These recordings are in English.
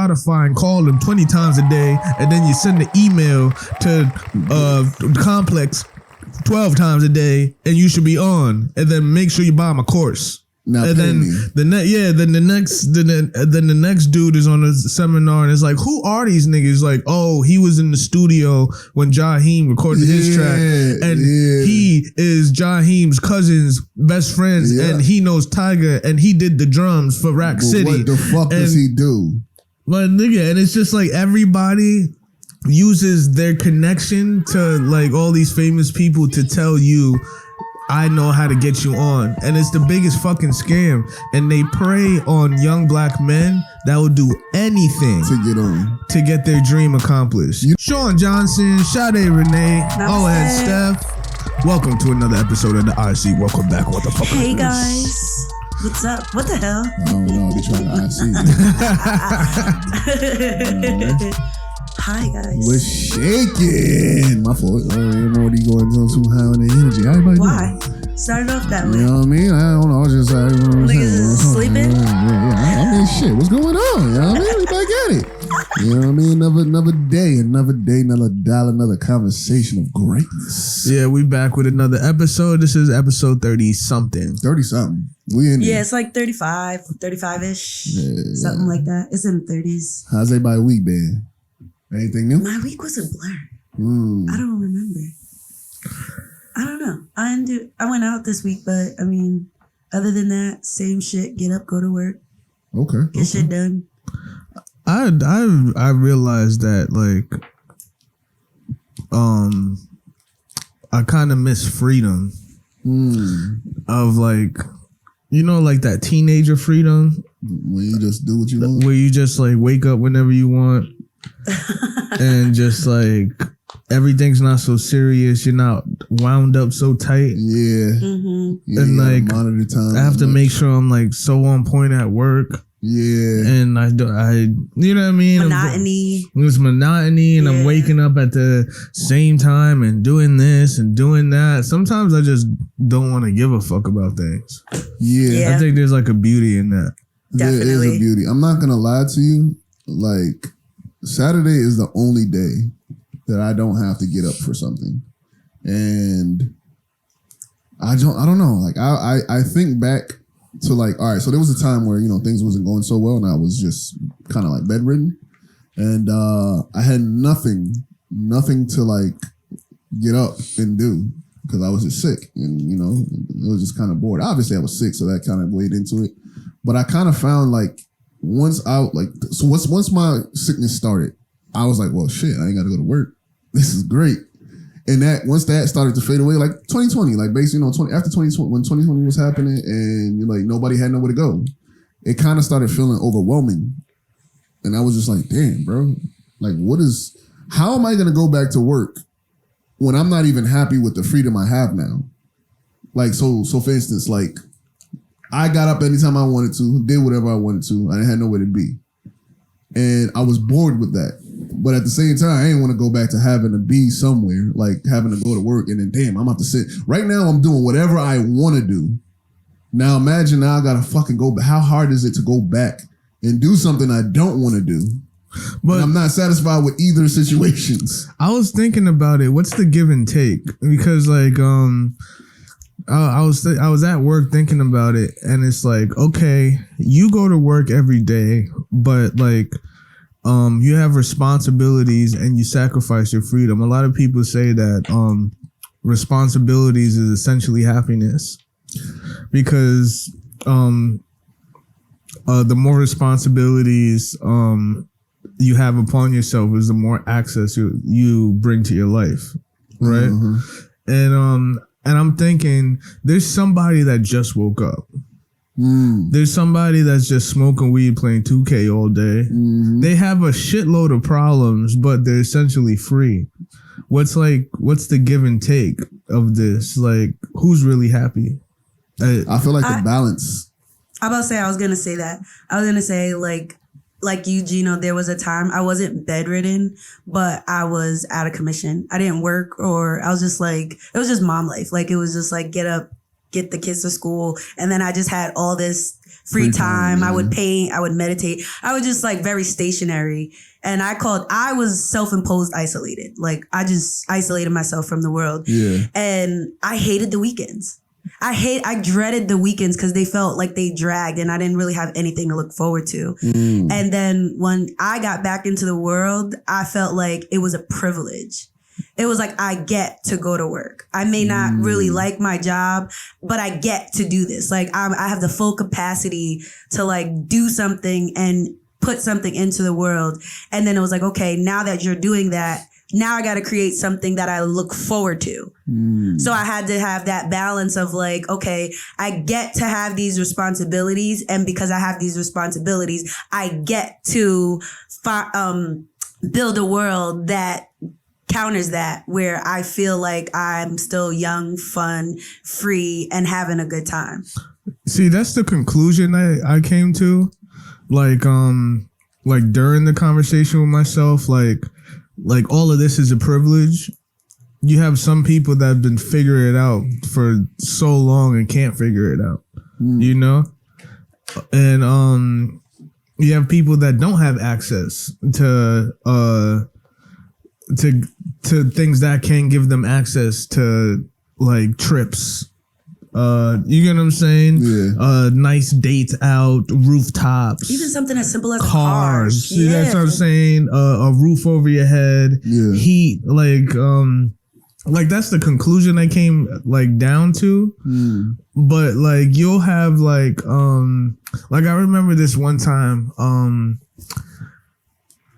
Spotify and call them 20 times a day, and then you send an email to Complex 12 times a day, and you should be on. And then make sure you buy my course. Now and then the next dude is on a seminar and it's like, who are these niggas? Like, oh, he was in the studio when Jaheim recorded his track, and he is Jaheim's cousin's best friends, and he knows Tiger, and he did the drums for Rack City. What the fuck does he do? But nigga, and it's just like everybody uses their connection to like all these famous people to tell you, I know how to get you on. And it's the biggest fucking scam. And they prey on young black men that will do anything to get on, to get their dream accomplished. Sean Johnson, Sade Renee, Ohead Steph. Welcome to another episode of the IC. Welcome back. What the fuck? Hey guys. What's up? What the hell? I don't know. They trying to IC. Hi guys. We're shaking. My fault. I'm already going too high on the energy. Everybody Why? Started off that way. You know what I mean? I don't know. I was just like, niggas sleeping? Yeah. I mean, shit. What's going on? You know what I mean? We back at it. You know what I mean? Another day, another dollar, another conversation of greatness. Yeah, we back with another episode. This is episode 30-something. 30-something. We in there. Yeah, it's like 35-ish. Something like that. It's in the 30s. How's everybody week been? Anything new? My week was a blur. I don't remember. I don't know. I went out this week, but I mean, other than that, same shit. Get up, go to work. Okay. Get shit done. I realized that like I kind of miss freedom of like, you know, like that teenager freedom when you just do what you want, where you just like wake up whenever you want. And just like everything's not so serious, you're not wound up so tight. Yeah, and like monitor time. I have to make sure I'm like so on point at work. Yeah, and I you know what I mean? Monotony. It's monotony, and I'm waking up at the same time and doing this and doing that. Sometimes I just don't want to give a fuck about things. Yeah, I think there's like a beauty in that. Definitely. There is a beauty. I'm not gonna lie to you, like. Saturday is the only day that I don't have to get up for something. And I don't know. Like I think back to like, all right, so there was a time where, you know, things wasn't going so well and I was just kind of like bedridden. And I had nothing to like get up and do because I was just sick. And, you know, it was just kind of bored. Obviously I was sick, so that kind of weighed into it. But I kind of found like, once my sickness started, I was like, well, shit, I ain't got to go to work. This is great. And that once that started to fade away, like 2020, like basically, you know, after 2020, when 2020 was happening and you're like, nobody had nowhere to go, it kind of started feeling overwhelming. And I was just like, damn, bro, like how am I going to go back to work when I'm not even happy with the freedom I have now? Like, so for instance, like, I got up anytime I wanted to, did whatever I wanted to. I had nowhere to be. And I was bored with that. But at the same time, I didn't want to go back to having to be somewhere, like having to go to work and then, damn, I'm about to sit. Right now, I'm doing whatever I want to do. Now, imagine now I got to fucking go back. How hard is it to go back and do something I don't want to do? But I'm not satisfied with either situations. I was thinking about it. What's the give and take? Because like, I was at work thinking about it, and it's like, okay, you go to work every day, but like, you have responsibilities and you sacrifice your freedom. A lot of people say that responsibilities is essentially happiness, because the more responsibilities you have upon yourself is the more access you bring to your life, right? And I'm thinking, there's somebody that just woke up. There's somebody that's just smoking weed, playing 2K all day. They have a shitload of problems, but they're essentially free. What's the give and take of this? Like, who's really happy? I feel like the balance. I was going to say that. I was going to say, like you, Gino, there was a time I wasn't bedridden, but I was out of commission. I didn't work, or I was just like, it was just mom life. Like, it was just like, get up, get the kids to school. And then I just had all this free time. I would paint, I would meditate. I was just like very stationary. And I was self-imposed isolated. Like I just isolated myself from the world. Yeah. And I hated the weekends. I dreaded the weekends because they felt like they dragged and I didn't really have anything to look forward to. And then when I got back into the world, I felt like it was a privilege. It was like, I get to go to work. I may not really like my job, but I get to do this. Like I have the full capacity to like do something and put something into the world. And then it was like, okay, now that you're doing that, now I got to create something that I look forward to. So I had to have that balance of like, okay, I get to have these responsibilities. And because I have these responsibilities, I get to build a world that counters that, where I feel like I'm still young, fun, free, and having a good time. See, that's the conclusion I came to. Like during the conversation with myself, like all of this is a privilege. You have some people that have been figuring it out for so long and can't figure it out, you know? And you have people that don't have access to things that can give them access to like trips. You get what I'm saying? Yeah. Nice dates out, rooftops. Even something as simple as cars. See, that's what I'm saying. A roof over your head, heat. Like that's the conclusion I came like down to. But like you'll have like I remember this one time.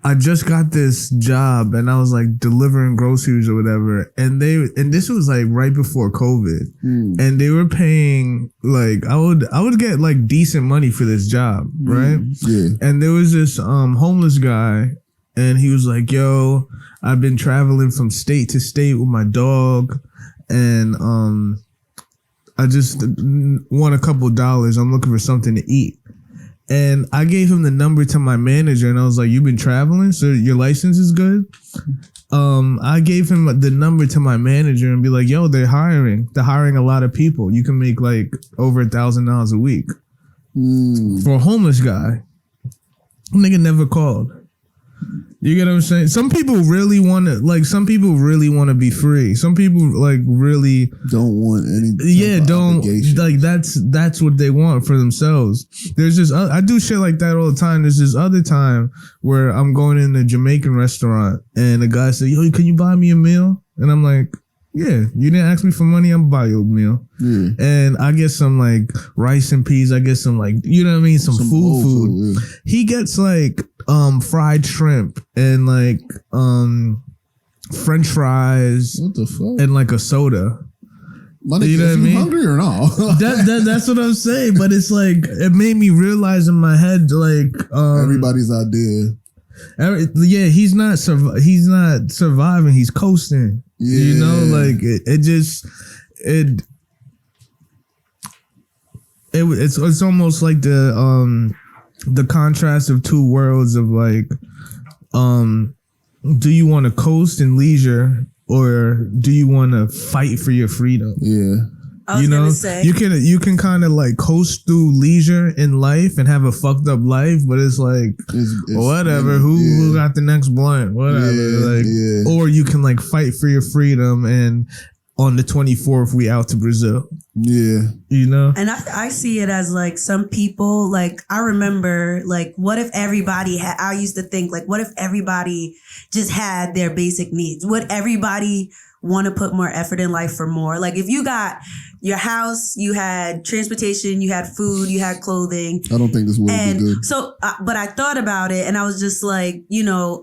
I just got this job and I was like delivering groceries or whatever. And this was like right before COVID. And they were paying like, I would get like decent money for this job. Right. Yeah. And there was this homeless guy and he was like, yo, I've been traveling from state to state with my dog. And, I just want a couple dollars. I'm looking for something to eat. And I gave him the number to my manager and I was like, you've been traveling, so your license is good? I gave him the number to my manager and be like, yo, they're hiring a lot of people. You can make like over $1,000 a week for a homeless guy. Nigga never called. You get what I'm saying? Some people really want to be free. Some people like really don't want any. Yeah, don't like that's what they want for themselves. There's just I do shit like that all the time. There's this other time where I'm going in a Jamaican restaurant and the guy said, yo, can you buy me a meal? And I'm like, yeah, you didn't ask me for money, I'm buy you a meal. Yeah. And I get some like rice and peas. I get some like, you know what I mean? Some food. Yeah. He gets like fried shrimp and like French fries. What the fuck? And like a soda. You know what I mean? Hungry or not? That's what I'm saying. But it's like it made me realize in my head like everybody's idea. Yeah, he's not surviving. He's coasting. Yeah. You know, like it's almost like the contrast of two worlds of like, do you want to coast in leisure or do you want to fight for your freedom? Yeah. You know, you can kind of like coast through leisure in life and have a fucked up life, but it's like it's whatever. Who got the next blunt? Whatever. Or you can like fight for your freedom, and on the 24th we out to Brazil. Yeah, you know. And I see it as like some people. Like I remember, like what if everybody had? I used to think like, what if everybody just had their basic needs? Would everybody want to put more effort in life for more? Like if you got your house, you had transportation, you had food, you had clothing. I don't think this world is good. So, but I thought about it and I was just like, you know,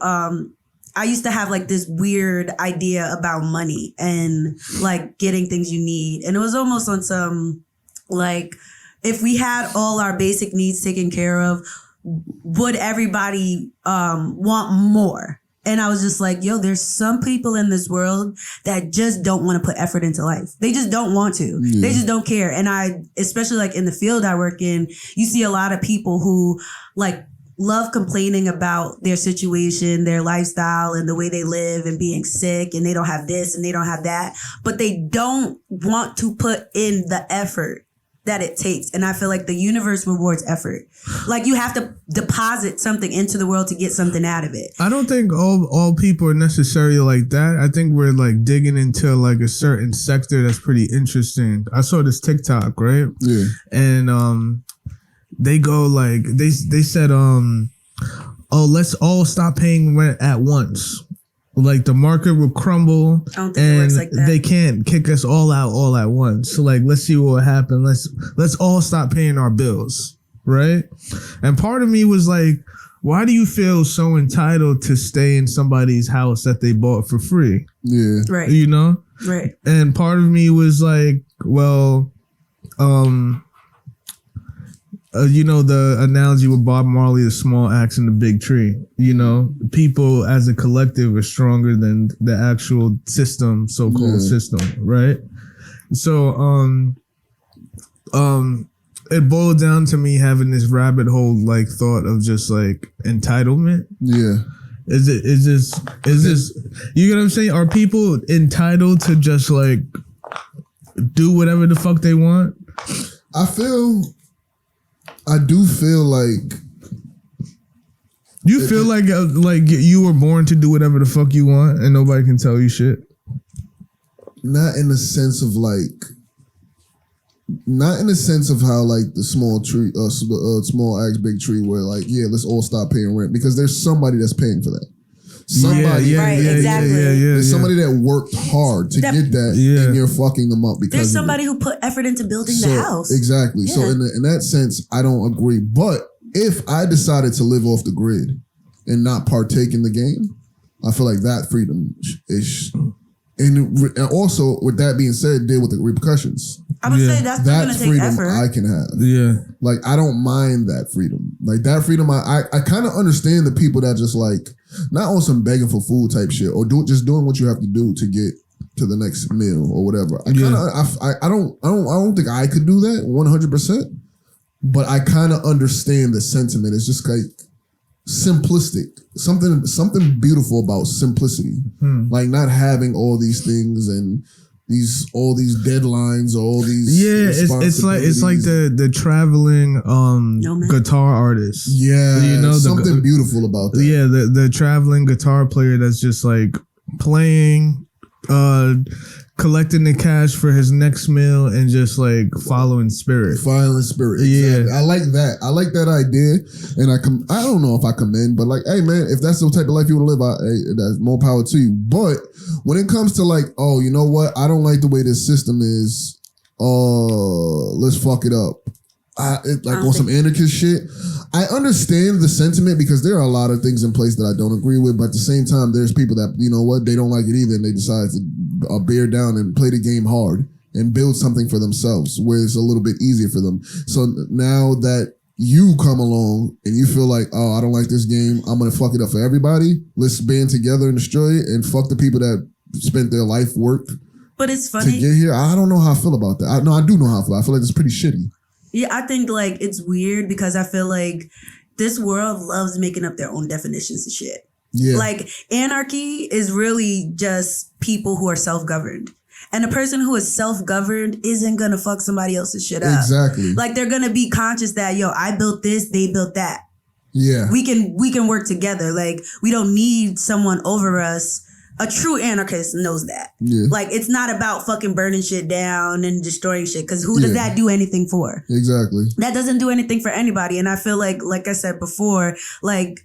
I used to have like this weird idea about money and like getting things you need. And it was almost on some like, if we had all our basic needs taken care of, would everybody want more? And I was just like, yo, there's some people in this world that just don't want to put effort into life. They just don't want to. Yeah. They just don't care. And especially like in the field I work in, you see a lot of people who like love complaining about their situation, their lifestyle, and the way they live, and being sick, and they don't have this and they don't have that, but they don't want to put in the effort that it takes. And I feel like the universe rewards effort. Like, you have to deposit something into the world to get something out of it. I don't think all people are necessarily like that. I think we're like digging into like a certain sector that's pretty interesting. I saw this TikTok, right? Yeah. And they go like they said oh, let's all stop paying rent at once. Like, the market will crumble, I don't think it works like that. They can't kick us all out all at once. So like, let's see what will happen. Let's all stop paying our bills, right? And part of me was like, why do you feel so entitled to stay in somebody's house that they bought for free? Yeah. Right. You know? Right. And part of me was like, well, you know, the analogy with Bob Marley, the small axe and the big tree. You know, people as a collective are stronger than the actual system, so-called system, right? So, it boiled down to me having this rabbit hole like thought of just like entitlement. Yeah. Is this? You get what I'm saying? Are people entitled to just like do whatever the fuck they want? I do feel like you feel like you were born to do whatever the fuck you want and nobody can tell you shit. Not in the sense of how like the small tree, small axe big tree, where like, yeah, let's all stop paying rent, because there's somebody that's paying for that. Somebody, exactly. There's somebody that worked hard to get that, and you're fucking them up because there's somebody who put effort into building the house. Exactly. Yeah. So in that sense, I don't agree. But if I decided to live off the grid and not partake in the game, I feel like that freedom is. And also, with that being said, deal with the repercussions. I would say that's going to take freedom effort. I can have. Yeah. Like, I don't mind that freedom. Like, that freedom, I kind of understand the people that just like, not on some begging for food type shit, or just doing what you have to do to get to the next meal or whatever. I don't think I could do that 100%, but I kind of understand the sentiment. It's just like simplistic. Something beautiful about simplicity. Like, not having all these things and all these deadlines, all these it's like the traveling guitar artist. Yeah, you know, something beautiful about that. Yeah, the traveling guitar player that's just like playing, collecting the cash for his next meal, and just like following spirit. Exactly. Yeah, I like that. I like that idea, and I don't know if I commend, but like, hey man, if that's the type of life you want to live, that's more power to you. But when it comes to like, oh, you know what, I don't like the way this system is. Let's fuck it up. On some anarchist shit. I understand the sentiment, because there are a lot of things in place that I don't agree with, but at the same time, there's people that, you know what, they don't like it either, and they decide to bear down and play the game hard and build something for themselves where it's a little bit easier for them. So now that you come along and you feel like, oh, I don't like this game, I'm gonna fuck it up for everybody, let's band together and destroy it and fuck the people that spent their life work. But it's funny to get here. I don't know how I feel about that. I do know how I feel. I feel like it's pretty shitty. Yeah, I think like it's weird because I feel like this world loves making up their own definitions of shit. Yeah. Like, anarchy is really just people who are self-governed. And a person who is self-governed isn't going to fuck somebody else's shit up. Exactly. Like, they're going to be conscious that, yo, I built this, they built that. Yeah. We can work together. Like, we don't need someone over us. A true anarchist knows that. Yeah. Like, it's not about fucking burning shit down and destroying shit, because who does that do anything for? Exactly. That doesn't do anything for anybody. And I feel like I said before, like,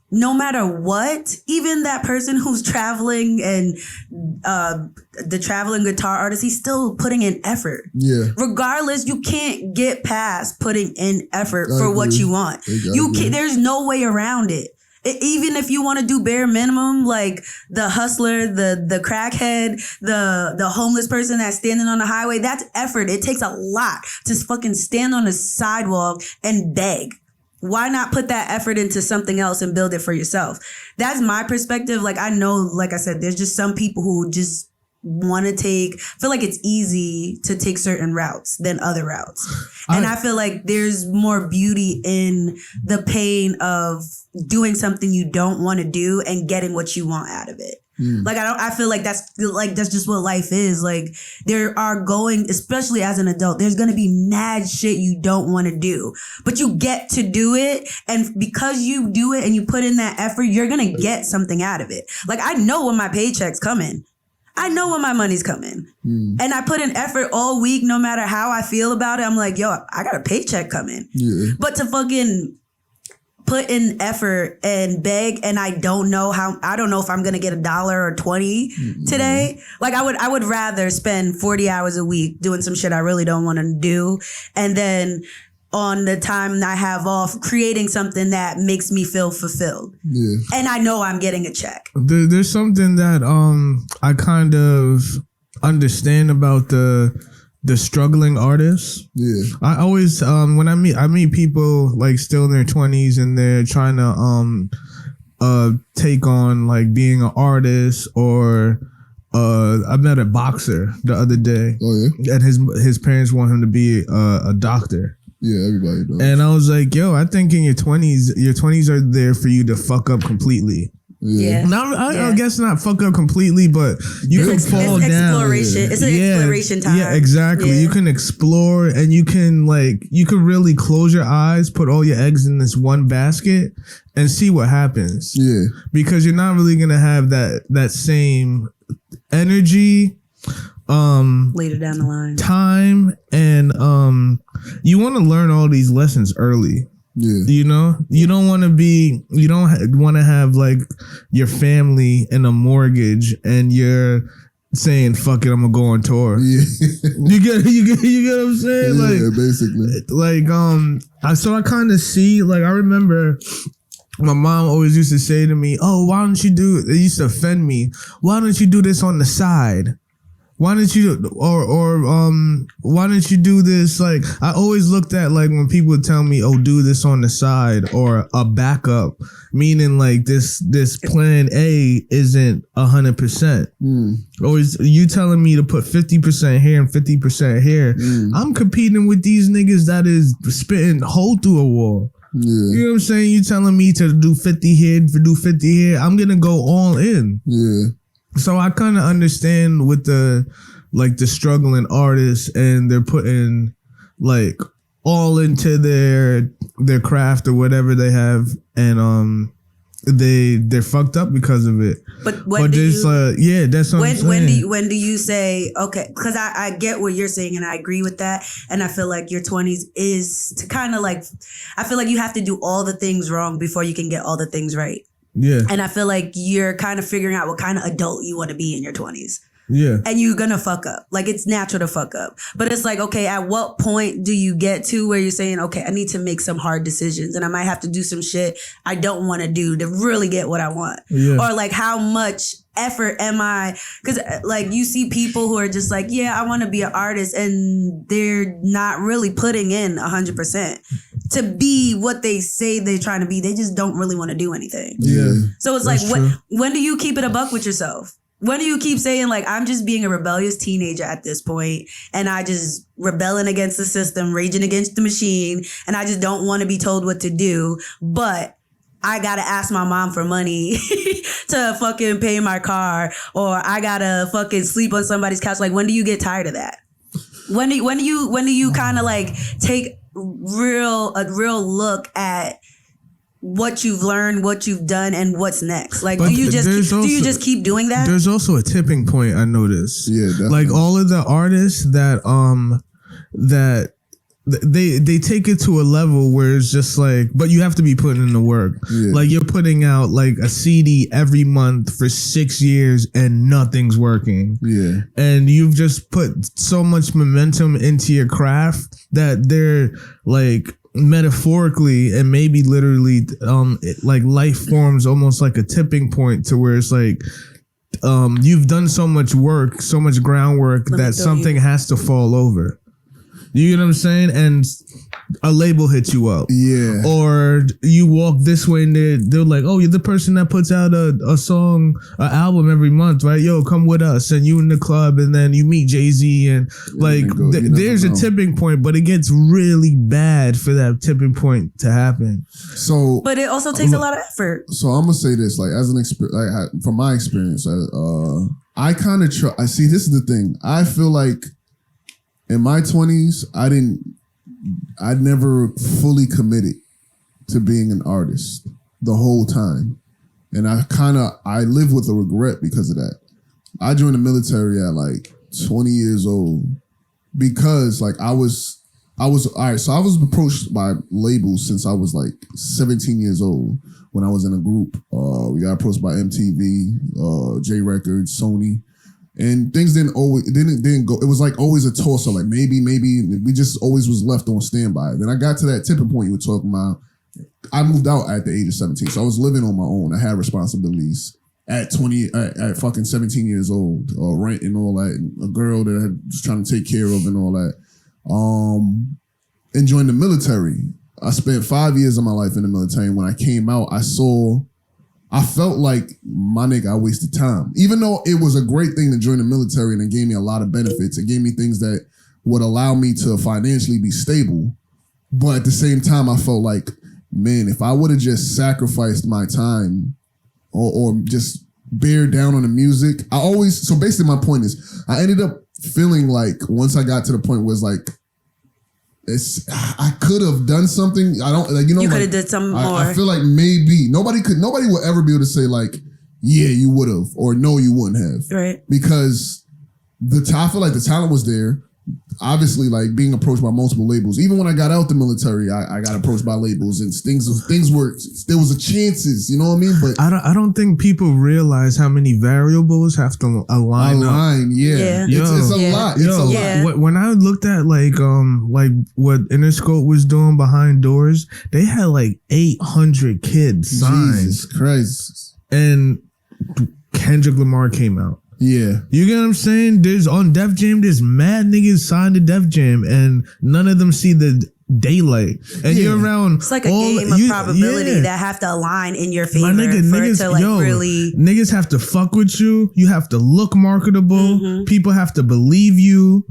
no matter what, even that person who's traveling and the traveling guitar artist, he's still putting in effort. Yeah. Regardless, you can't get past putting in effort for what you want. You can't, there's no way around it. Even if you want to do bare minimum, like the hustler, the crackhead, the homeless person that's standing on the highway, that's effort. It takes a lot to fucking stand on the sidewalk and beg. Why not put that effort into something else and build it for yourself? That's my perspective. Like, I know, like I said, there's just some people who just feel like it's easy to take certain routes than other routes. And I feel like there's more beauty in the pain of doing something you don't want to do and getting what you want out of it. Like, I feel like that's just what life is. Like, there are especially as an adult, there's going to be mad shit you don't want to do, but you get to do it. And because you do it and you put in that effort, you're going to get something out of it. Like, I know when my paycheck's coming. I know when my money's coming. And I put in effort all week, no matter how I feel about it. I'm like, yo, I got a paycheck coming. Yeah. But to fucking put in effort and beg, and I don't know if I'm gonna get $1 or 20 today. Like, I would rather spend 40 hours a week doing some shit I really don't want to do, and then on the time I have off, creating something that makes me feel fulfilled. Yeah. And I know I'm getting a check. There's something that I kind of understand about the struggling artists. Yeah. I always when I meet people like still in their 20s and they're trying to take on like being an artist, or I met a boxer the other day. Oh yeah. And his parents want him to be a doctor. Yeah, everybody does. And I was like, yo, I think in your 20s are there for you to fuck up completely. Yeah. Now, I guess not fuck up completely, but you can fall down. Exploration. It's an exploration time. Yeah, exactly. Yeah. You can explore, and you can really close your eyes, put all your eggs in this one basket, and see what happens. Yeah. Because you're not really gonna have that same energy. Later down the line, time, and you want to learn all these lessons early. Yeah. You know, you don't want to have like your family and a mortgage and you're saying, fuck it, I'm gonna go on tour. Yeah. you get what I'm saying? Yeah, like, basically. Like, so I kind of see, like, I remember my mom always used to say to me, oh, why don't you do, it used to offend me, why don't you do this on the side? Why don't you, why don't you do this? Like, I always looked at, like, when people would tell me, oh, do this on the side, or a backup, meaning like this plan A isn't 100%. Always, you telling me to put 50% here and 50% here. I'm competing with these niggas that is spitting hole through a wall. Yeah. You know what I'm saying? You telling me to do 50 here, do 50 here. I'm going to go all in. Yeah. So I kind of understand with the struggling artists, and they're putting like all into their craft or whatever they have, and they're fucked up because of it. But that's what I'm saying. When do you say, okay, because I get what you're saying and I agree with that, and I feel like your 20s is to kind of like, I feel like you have to do all the things wrong before you can get all the things right. Yeah. And I feel like you're kind of figuring out what kind of adult you want to be in your 20s. Yeah. And you're going to fuck up. Like, it's natural to fuck up. But it's like, okay, at what point do you get to where you're saying, okay, I need to make some hard decisions and I might have to do some shit I don't want to do to really get what I want? Yeah. Or like, how much effort am I? Because like, you see people who are just like, yeah, I want to be an artist, and they're not really putting in 100% to be what they say they're trying to be. They just don't really want to do anything. Yeah. So it's like, when do you keep it a buck with yourself? When do you keep saying, like, I'm just being a rebellious teenager at this point, and I just rebelling against the system, raging against the machine, and I just don't want to be told what to do, but I gotta ask my mom for money to fucking pay my car, or I gotta fucking sleep on somebody's couch. Like, when do you get tired of that? When do you kind of like take a real look at what you've learned, what you've done, and what's next? Like, do you just keep doing that? There's also a tipping point I noticed. Yeah, definitely. Like, all of the artists that they take it to a level where it's just like, but you have to be putting in the work. Yeah. Like, you're putting out like a CD every month for 6 years and nothing's working. Yeah. And you've just put so much momentum into your craft that they're like, metaphorically and maybe literally, like, life forms almost like a tipping point to where it's like, you've done so much work, so much groundwork that something has to fall over. You get what I'm saying? And a label hits you up. Yeah. Or you walk this way and they're like, oh, you're the person that puts out a song, an album every month, right? Yo, come with us. And you in the club and then you meet Jay-Z and there's a tipping point, but it gets really bad for that tipping point to happen. So, but it also takes a lot of effort. So I'm gonna say this, like as an experience, from my experience, I kind of I see. This is the thing. I feel like in my 20s, I never fully committed to being an artist the whole time, and I live with a regret because of that. I joined the military at like 20 years old because like I was all right. So I was approached by labels since I was like 17 years old. When I was in a group, we got approached by MTV, J Records, Sony, and things didn't go. It was like always a toss up. Like maybe we just always was left on standby. Then I got to that tipping point you were talking about. I moved out at the age of 17, so I was living on my own. I had responsibilities at fucking 17 years old, rent and all that, and a girl that I was trying to take care of and all that. And joined the military. I spent 5 years of my life in the military. And when I came out, I felt like, my nigga, I wasted time. Even though it was a great thing to join the military and it gave me a lot of benefits. It gave me things that would allow me to financially be stable. But at the same time, I felt like, man, if I would have just sacrificed my time or just bear down on the music, so basically my point is, I ended up feeling like once I got to the point where it's like, I could have done something. I don't like, you could have like, did something more. I feel like maybe nobody will ever be able to say like, yeah, you would have, or no, you wouldn't have. Right. Because I feel like the talent was there. Obviously, like being approached by multiple labels. Even when I got out the military, I got approached by labels and things were, there was a chances, you know what I mean? But I don't think people realize how many variables have to align up. Yeah. It's a lot. It's a lot. When I looked at like what Interscope was doing behind doors, they had like 800 kids signed. Jesus Christ. And Kendrick Lamar came out. Yeah. You get what I'm saying? On Def Jam, there's mad niggas signed to Def Jam and none of them see the daylight. And you're around. It's like a game of probability that have to align in your favor niggas have to fuck with you. You have to look marketable. Mm-hmm. People have to believe you.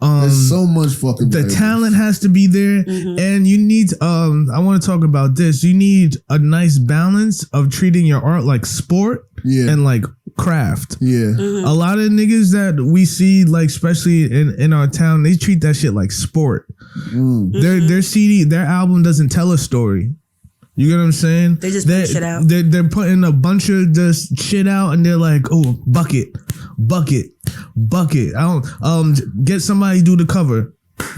There's so much fucking the talent has to be there. Mm-hmm. And you need I want to talk about this. You need a nice balance of treating your art like sport and like craft. Yeah. Mm-hmm. A lot of niggas that we see, like especially in our town, they treat that shit like sport. Mm. Their album doesn't tell a story. You get what I'm saying? They just put shit out. They're putting a bunch of just shit out and they're like, oh, bucket. I don't get somebody to do the cover.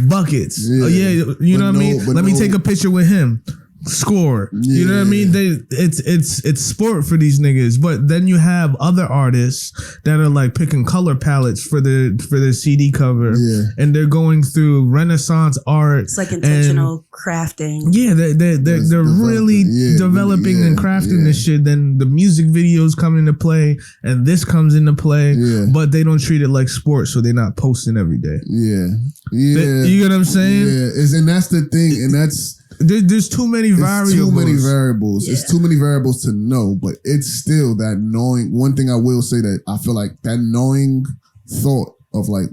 Buckets. You know what I mean? Let me take a picture with him. Score. You know what I mean? It's sport for these niggas. But then you have other artists that are like picking color palettes for their CD cover, and they're going through Renaissance art. It's like intentional crafting. Yeah, they're really developing and crafting this shit. Then the music videos come into play, and this comes into play. Yeah. But they don't treat it like sports, so they're not posting every day. You get what I'm saying? Yeah, and that's the thing, and that's. There's too many variables. Too many variables. Yeah. It's too many variables to know, but it's still that knowing. One thing I will say that I feel like that knowing thought of like,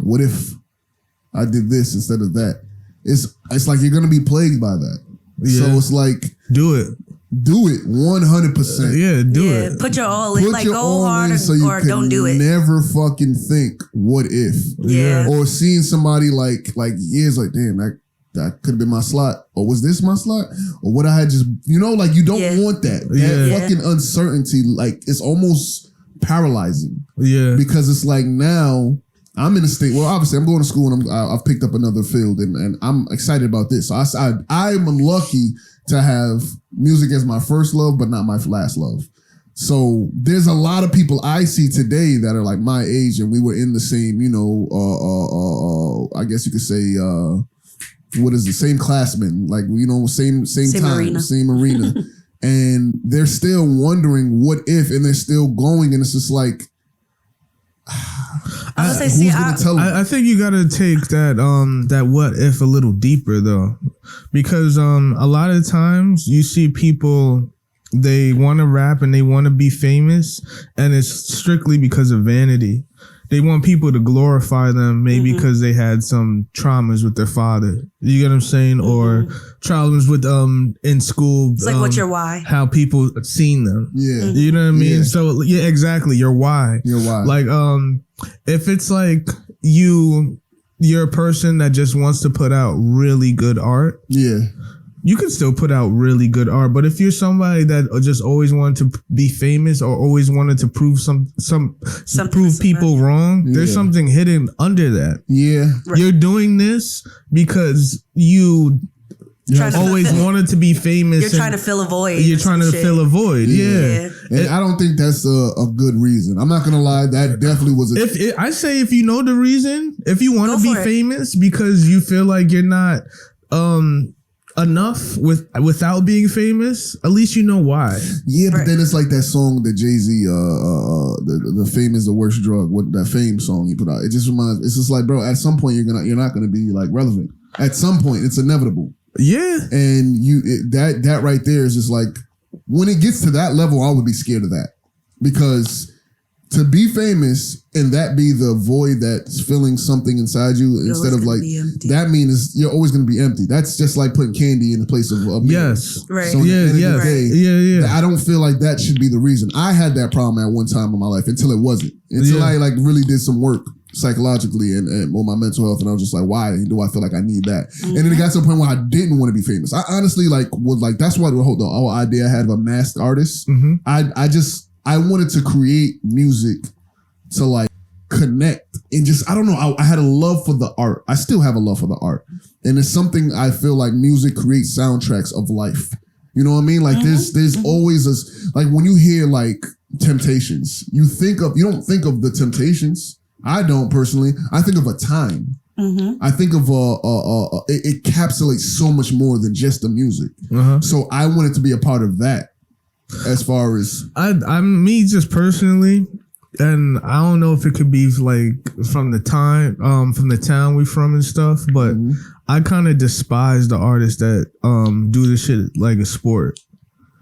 what if I did this instead of that? It's like you're gonna be plagued by that. Yeah. So it's like do it 100%. Yeah, do it. Put your all in. Like go hard or don't do it. Never fucking think what if. Yeah. Or seeing somebody like years like damn that could have been my slot. Or was this my slot? Or what I had just, like you don't want that. That fucking uncertainty, like it's almost paralyzing. Yeah. Because it's like now I'm in a state, well, obviously I'm going to school and I've picked up another field and I'm excited about this. So I'm lucky to have music as my first love, but not my last love. So there's a lot of people I see today that are like my age and we were in the same, I guess you could say, what is the same classmen, like same time, arena. Same arena, and they're still wondering what if, and they're still going, and it's just like, I think you got to take that what if a little deeper though. because a lot of times you see people, they want to rap and they want to be famous, and it's strictly because of vanity. They want people to glorify them, maybe because they had some traumas with their father. You get what I'm saying? Or problems with in school. It's like, what's your why? How people seen them. Yeah. You know what I mean? Yeah. So yeah, exactly. Your why. Your why. Like if it's like you're a person that just wants to put out really good art. Yeah. You can still put out really good art, but if you're somebody that just always wanted to be famous or always wanted to prove prove people wrong, there's something hidden under that. Yeah, you're doing this because you always wanted to be famous. You're trying to fill a void. You're trying to fill a void. Yeah. And I don't think that's a good reason. I'm not gonna lie. That definitely was. I say if you know the reason, if you want to be famous because you feel like you're not enough without being famous, at least you know why. Yeah, but then it's like that song that Jay-Z, the fame is the worst drug. What that Fame song he put out? It just reminds. It's just like, bro, at some point you're not gonna be like relevant. At some point, it's inevitable. Yeah, and that right there is just like, when it gets to that level, I would be scared of that, because to be famous and that be the void that's filling something inside you, instead of like, that means you're always going to be empty. That's just like putting candy in the place of yes, right. So I don't feel like that should be the reason. I had that problem at one time in my life until it wasn't. Until I like really did some work psychologically and with my mental health, and I was just like, why do I feel like I need that? And then it got to a point where I didn't want to be famous. I honestly was like, that's what the whole idea I had of a masked artist. I wanted to create music to like connect and just, I don't know. I had a love for the art. I still have a love for the art. And it's something I feel like music creates soundtracks of life. You know what I mean? Like there's always this, like when you hear like Temptations, you don't think of the Temptations. I don't personally. I think of a time. I think of it encapsulates so much more than just the music. So I wanted to be a part of that. As far as I'm me just personally, and I don't know if it could be like from the town we from and stuff, but I kind of despise the artists that do this shit like a sport.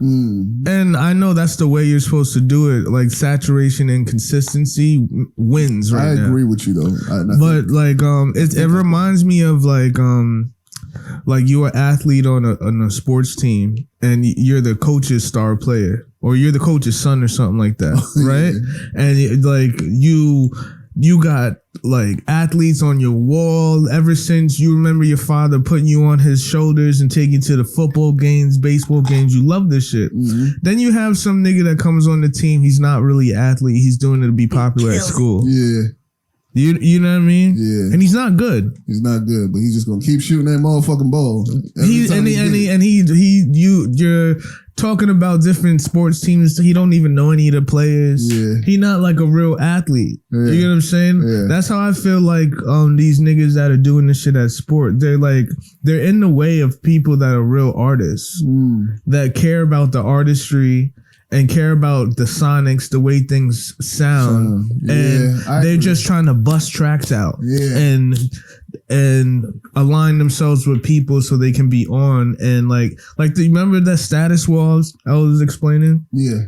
And I know that's the way you're supposed to do it. Like saturation and consistency wins right now. I agree with you though. But like it reminds me of like you're an athlete on a sports team and you're the coach's star player, or you're the coach's son or something like that, right? And like you got like athletes on your wall ever since you remember your father putting you on his shoulders and taking you to the football games, baseball games. You love this shit. Then you have some nigga that comes on the team. He's not really an athlete. He's doing it to be popular at school. Yeah. You know what I mean? Yeah. And he's not good. He's not good, but he's just gonna keep shooting that motherfucking ball. You're talking about different sports teams. He don't even know any of the players. Yeah. He not like a real athlete. Yeah. You know what I'm saying? Yeah. That's how I feel like these niggas that are doing this shit at sport. They're in the way of people that are real artists that care about the artistry and care about the sonics, the way things sound, and they're just trying to bust tracks out and align themselves with people so they can be on. And like remember that status walls I was explaining? Yeah.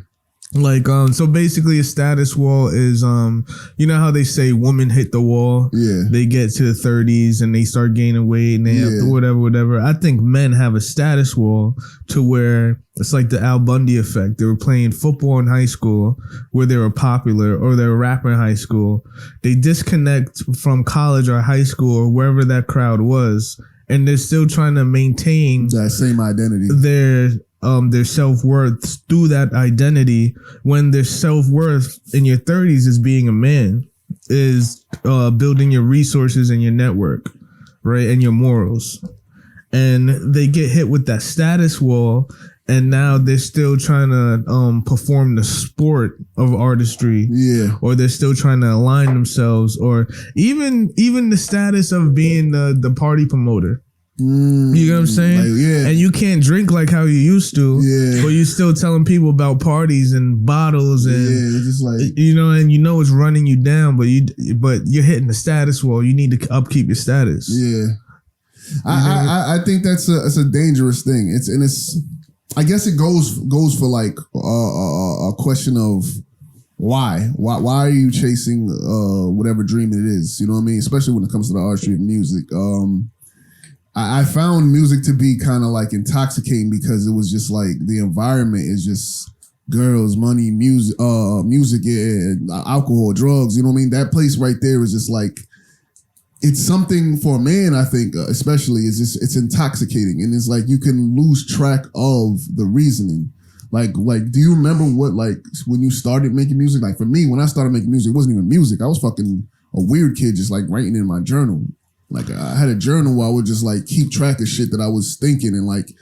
Like so basically a status wall is you know how they say women hit the wall, they get to the 30s and they start gaining weight and they have to whatever. I think men have a status wall to where it's like the Al Bundy effect. They were playing football in high school where they were popular, or they were rapping in high school. They disconnect from college or high school or wherever that crowd was, and they're still trying to maintain that same identity, their self-worth through that identity, when their self-worth in your 30s is being a man, is building your resources and your network, right, and your morals. And they get hit with that status wall, and now they're still trying to perform the sport of artistry, or they're still trying to align themselves, or even the status of being the party promoter. You know what I'm saying? And you can't drink like how you used to, but you still telling people about parties and bottles and just like, and it's running you down, but you're hitting the status wall. You need to upkeep your status. I think that's a dangerous thing. It's I guess it goes for like a question of why are you chasing whatever dream it is? You know what I mean? Especially when it comes to the artistry of music. I found music to be kind of like intoxicating because it was just like the environment is just girls, money, music, alcohol, drugs. You know what I mean? That place right there is just like, it's something for a man, I think, especially, it's intoxicating. And it's like you can lose track of the reasoning. Like, do you remember what, like, when you started making music? Like, for me, when I started making music, it wasn't even music. I was fucking a weird kid just, like, writing in my journal. Like, I had a journal where I would just, like, keep track of shit that I was thinking and, like,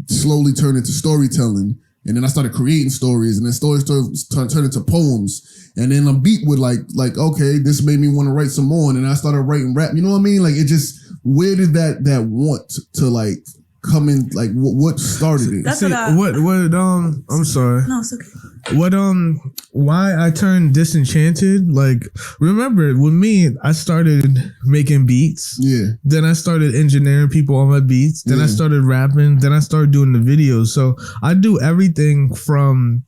slowly turn into storytelling. And then I started creating stories, and then stories turned into poems. And then a beat would like, okay, this made me want to write some more. And then I started writing rap. You know what I mean? Like, it just, where did that want to like come in? Like, what started it? That's See, what I'm sorry. No, it's okay. Why I turned disenchanted? Like, remember with me, I started making beats. Yeah. Then I started engineering people on my beats. Then I started rapping. Then I started doing the videos. So I do everything from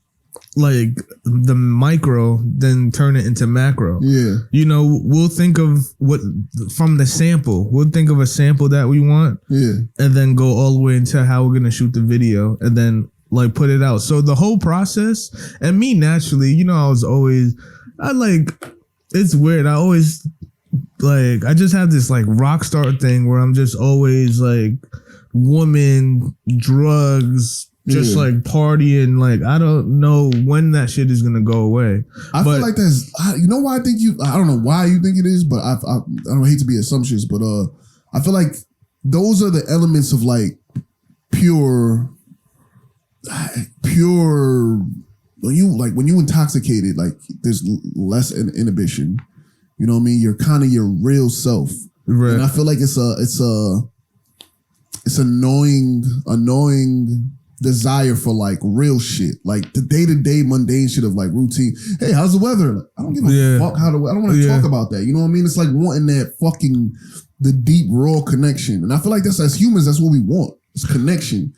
like the micro, then turn it into macro. Yeah. You know, we'll think of from the sample. We'll think of a sample that we want. Yeah. And then go all the way into how we're gonna shoot the video, and then like put it out. So the whole process, and me naturally, you know, it's weird. I always like, I just have this like rock star thing where I'm just always like woman, drugs, just like partying. Like, I don't know when that shit is gonna go away. I feel like that's, you know why I don't know why you think it is, but I don't hate to be assumptuous, but I feel like those are the elements of like pure when you intoxicated, like there's less inhibition. You know what I mean? You're kind of your real self, right? And I feel like it's annoying desire for like real shit, like the day-to-day mundane shit of like routine. Hey, how's the weather? Like, I don't give a fuck I don't want to talk about that. You know what I mean? It's like wanting that fucking the deep raw connection, and I feel like that's, as humans, that's what we want. It's connection.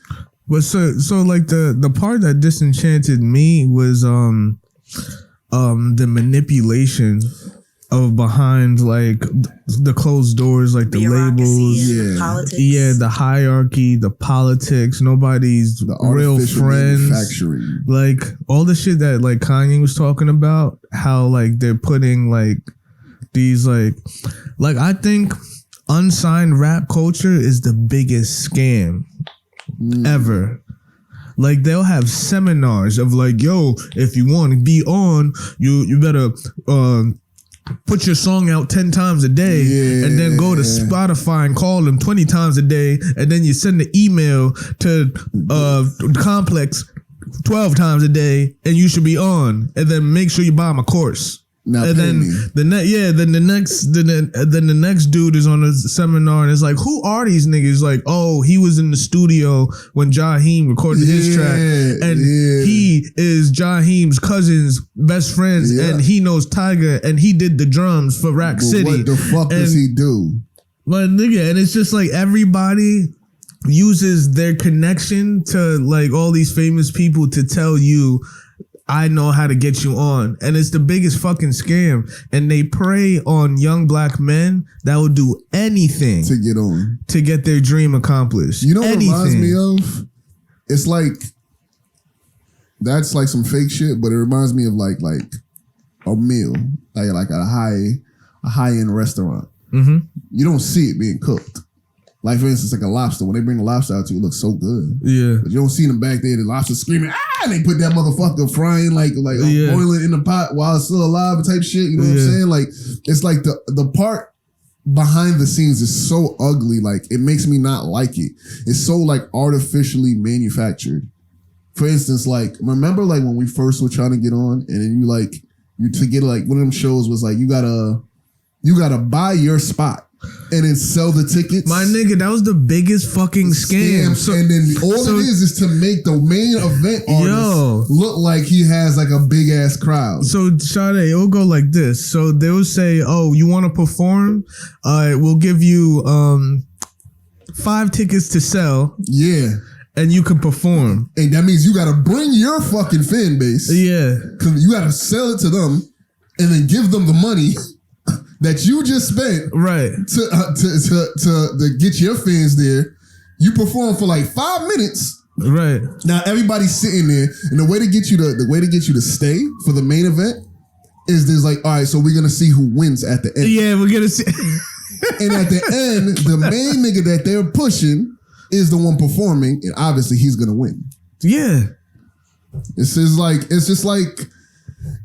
But so like the part that disenchanted me was the manipulation of behind like the closed doors, like the labels, the politics. The hierarchy, the politics, nobody's the real friends, like all the shit that like Kanye was talking about, how like they're putting like these like I think unsigned rap culture is the biggest scam ever. Like, they'll have seminars of like, yo, if you want to be on, you better put your song out 10 times a day, and then go to Spotify and call them 20 times a day, and then you send an email to Complex 12 times a day, and you should be on, and then make sure you buy my course. Now and then the next dude is on a seminar, and it's like, who are these niggas? Like, oh, he was in the studio when Jaheim recorded his track, and he is Jaheim's cousin's best friends, and he knows Tiger, and he did the drums for Rack City. What the fuck does he do? But nigga, and it's just like everybody uses their connection to like all these famous people to tell you, I know how to get you on. And it's the biggest fucking scam. And they prey on young black men that will do anything to get on, to get their dream accomplished. You know what it reminds me of? It's like, that's like some fake shit, but it reminds me of like a meal, like a high end restaurant. Mm-hmm. You don't see it being cooked. Like, for instance, like a lobster. When they bring a lobster out to you, it looks so good. Yeah. But you don't see them back there, the lobster screaming, and they put that motherfucker frying, like boiling in the pot while it's still alive type shit. You know what I'm saying? Like, it's like the part behind the scenes is so ugly. Like, it makes me not like it. It's so like artificially manufactured. For instance, like, remember like when we first were trying to get on, and then you to get like one of them shows was like, you gotta buy your spot and then sell the tickets. My nigga, that was the biggest fucking scam. So, and then all it is to make the main event artist look like he has like a big ass crowd. So Sade, it'll go like this. So they'll say, oh, you want to perform? We'll give you 5 tickets to sell. Yeah. And you can perform. And that means you got to bring your fucking fan base. Yeah. Because you got to sell it to them and then give them the money that you just spent. Right. To get your fans there. You perform for like 5 minutes. Right. Now everybody's sitting there, and the way to get you to stay for the main event is there's like, all right, so we're gonna see who wins at the end. Yeah, we're gonna see. And at the end, the main nigga that they're pushing is the one performing, and obviously he's gonna win. Yeah. It's just like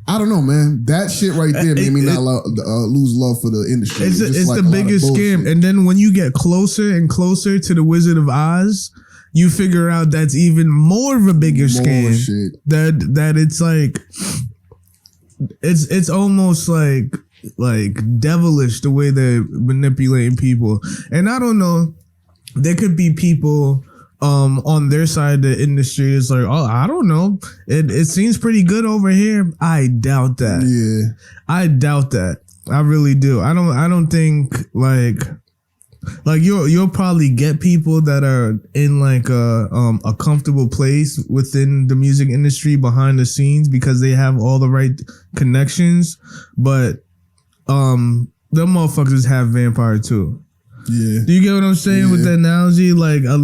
I don't know, man. That shit right there made me not lose love for the industry. It's like the biggest scam. And then when you get closer and closer to the Wizard of Oz, you figure out that's even more of a bigger scam. Shit. That it's like it's almost like devilish the way they're manipulating people. And I don't know. There could be people on their side of the industry is like, oh, I don't know. It seems pretty good over here. I doubt that. Yeah. I doubt that. I really do. I don't think like you'll probably get people that are in like a comfortable place within the music industry behind the scenes because they have all the right connections, but them motherfuckers have vampire too. Yeah. Do you get what I'm saying with the analogy? Like a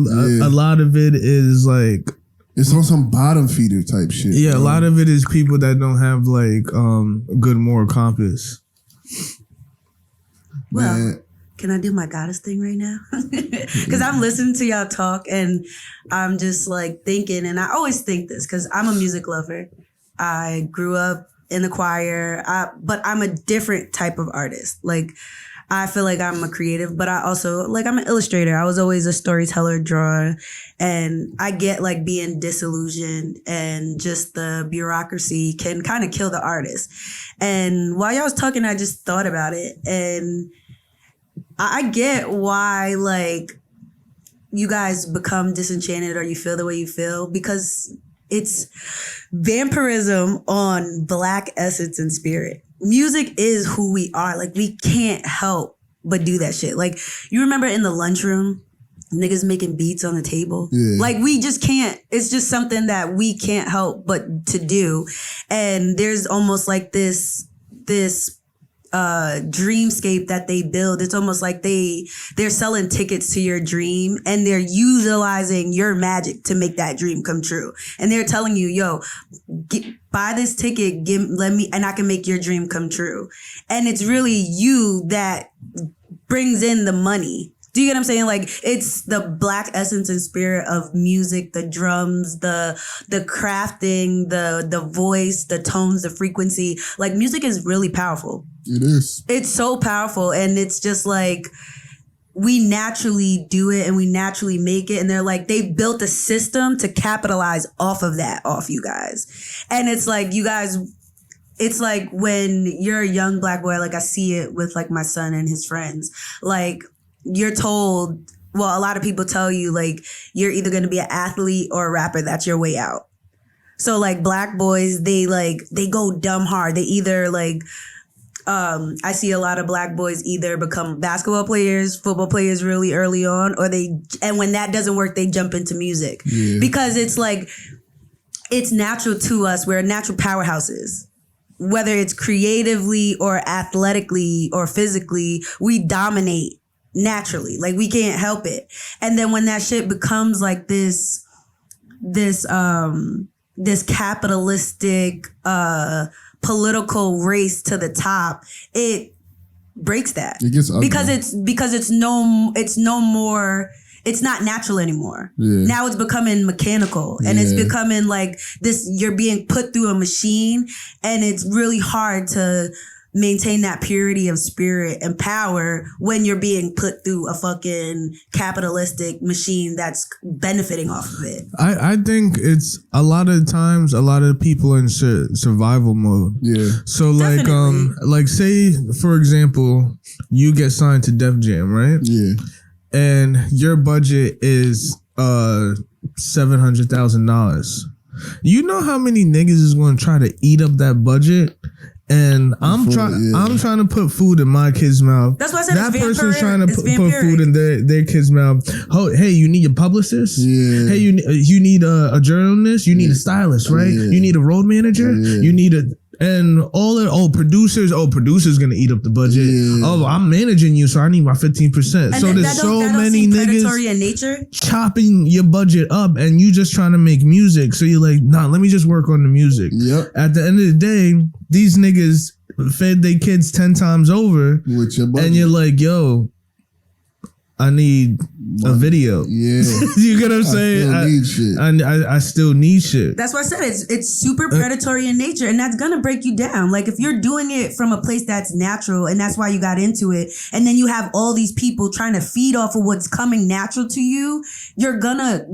lot of it is like it's on some bottom feeder type shit. Yeah, bro. A lot of it is people that don't have like a good moral compass. Well, man. Can I do my goddess thing right now? Because I'm listening to y'all talk and I'm just like thinking, and I always think this because I'm a music lover. I grew up in the choir, but I'm a different type of artist. Like, I feel like I'm a creative, but I also, like, I'm an illustrator. I was always a storyteller, drawer, and I get like being disillusioned and just the bureaucracy can kind of kill the artist. And while y'all was talking, I just thought about it, and I get why, like, you guys become disenchanted or you feel the way you feel, because it's vampirism on Black essence and spirit. Music is who we are. Like, we can't help but do that shit. Like, you remember in the lunchroom, niggas making beats on the table? Yeah. Like, we just can't. It's just something that we can't help but to do. And there's almost like this dreamscape that they build. It's almost like they're selling tickets to your dream and they're utilizing your magic to make that dream come true. And they're telling you, yo, buy this ticket, let me, and I can make your dream come true. And it's really you that brings in the money. Do you get what I'm saying? Like, it's the Black essence and spirit of music, the drums, the crafting, the voice, the tones, the frequency. Like, music is really powerful. It is. It's so powerful. And it's just like, we naturally do it and we naturally make it. And they're like, they built a system to capitalize off of that, off you guys. And it's like, you guys, it's like when you're a young Black boy, like I see it with like my son and his friends, like, you're told, well, a lot of people tell you, like, you're either going to be an athlete or a rapper. That's your way out. So, like, Black boys, they go dumb hard. They either, like, I see a lot of Black boys either become basketball players, football players really early on, and when that doesn't work, they jump into music. Yeah. Because it's like, it's natural to us. We're natural powerhouses. Whether it's creatively or athletically or physically, we dominate. Naturally, like, we can't help it. And then when that shit becomes like this capitalistic political race to the top, it breaks that. It gets ugly. because it's no more. It's not natural anymore. Yeah. Now it's becoming mechanical, and it's becoming like this. You're being put through a machine, and it's really hard to maintain that purity of spirit and power when you're being put through a fucking capitalistic machine that's benefiting off of it. I think it's a lot of times, a lot of people in survival mode. Yeah. So like say, for example, you get signed to Def Jam, right? Yeah. And your budget is $700,000. You know how many niggas is going to try to eat up that budget And I'm trying to put food in my kid's mouth. That's why I said that person's trying to put food in their kid's mouth. Oh, hey, you need a publicist? Yeah. Hey, you need a journalist? You need a stylist, right? Yeah. You need a road manager? Yeah. You need producers gonna eat up the budget. Yeah. Oh, I'm managing you, so I need my 15%. So there's so many niggas in nature chopping your budget up, and you just trying to make music. So you're like, nah, let me just work on the music. Yep. At the end of the day, these niggas fed their kids 10 times over, with your budget. and you're like, yo, I need a video. Yeah. You get what I'm saying? I still need shit. That's why I said it's super predatory in nature, and that's gonna break you down. Like if you're doing it from a place that's natural, and that's why you got into it, and then you have all these people trying to feed off of what's coming natural to you, you're gonna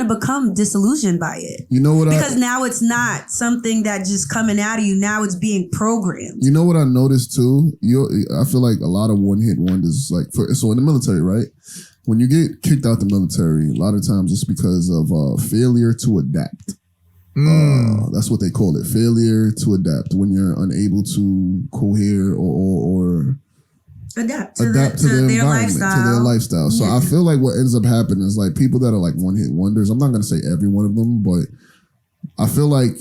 become disillusioned by it. You know what? Because now it's not something that just coming out of you. Now it's being programmed. You know what I noticed too? I feel like a lot of one-hit wonders, like so in the military, right? When you get kicked out the military, a lot of times it's because of failure to adapt. That's what they call it, failure to adapt. When you're unable to cohere or adapt to their lifestyle. To their lifestyle. So I feel like what ends up happening is like people that are like one-hit wonders, I'm not going to say every one of them, but I feel like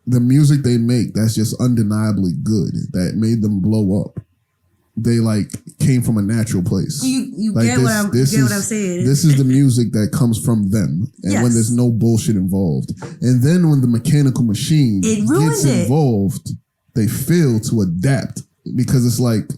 the music they make that's just undeniably good, that made them blow up, they like came from a natural place. You like get what I'm saying. This is the music that comes from them, and when there's no bullshit involved. And then when the mechanical machine gets involved, they fail to adapt, because it's like,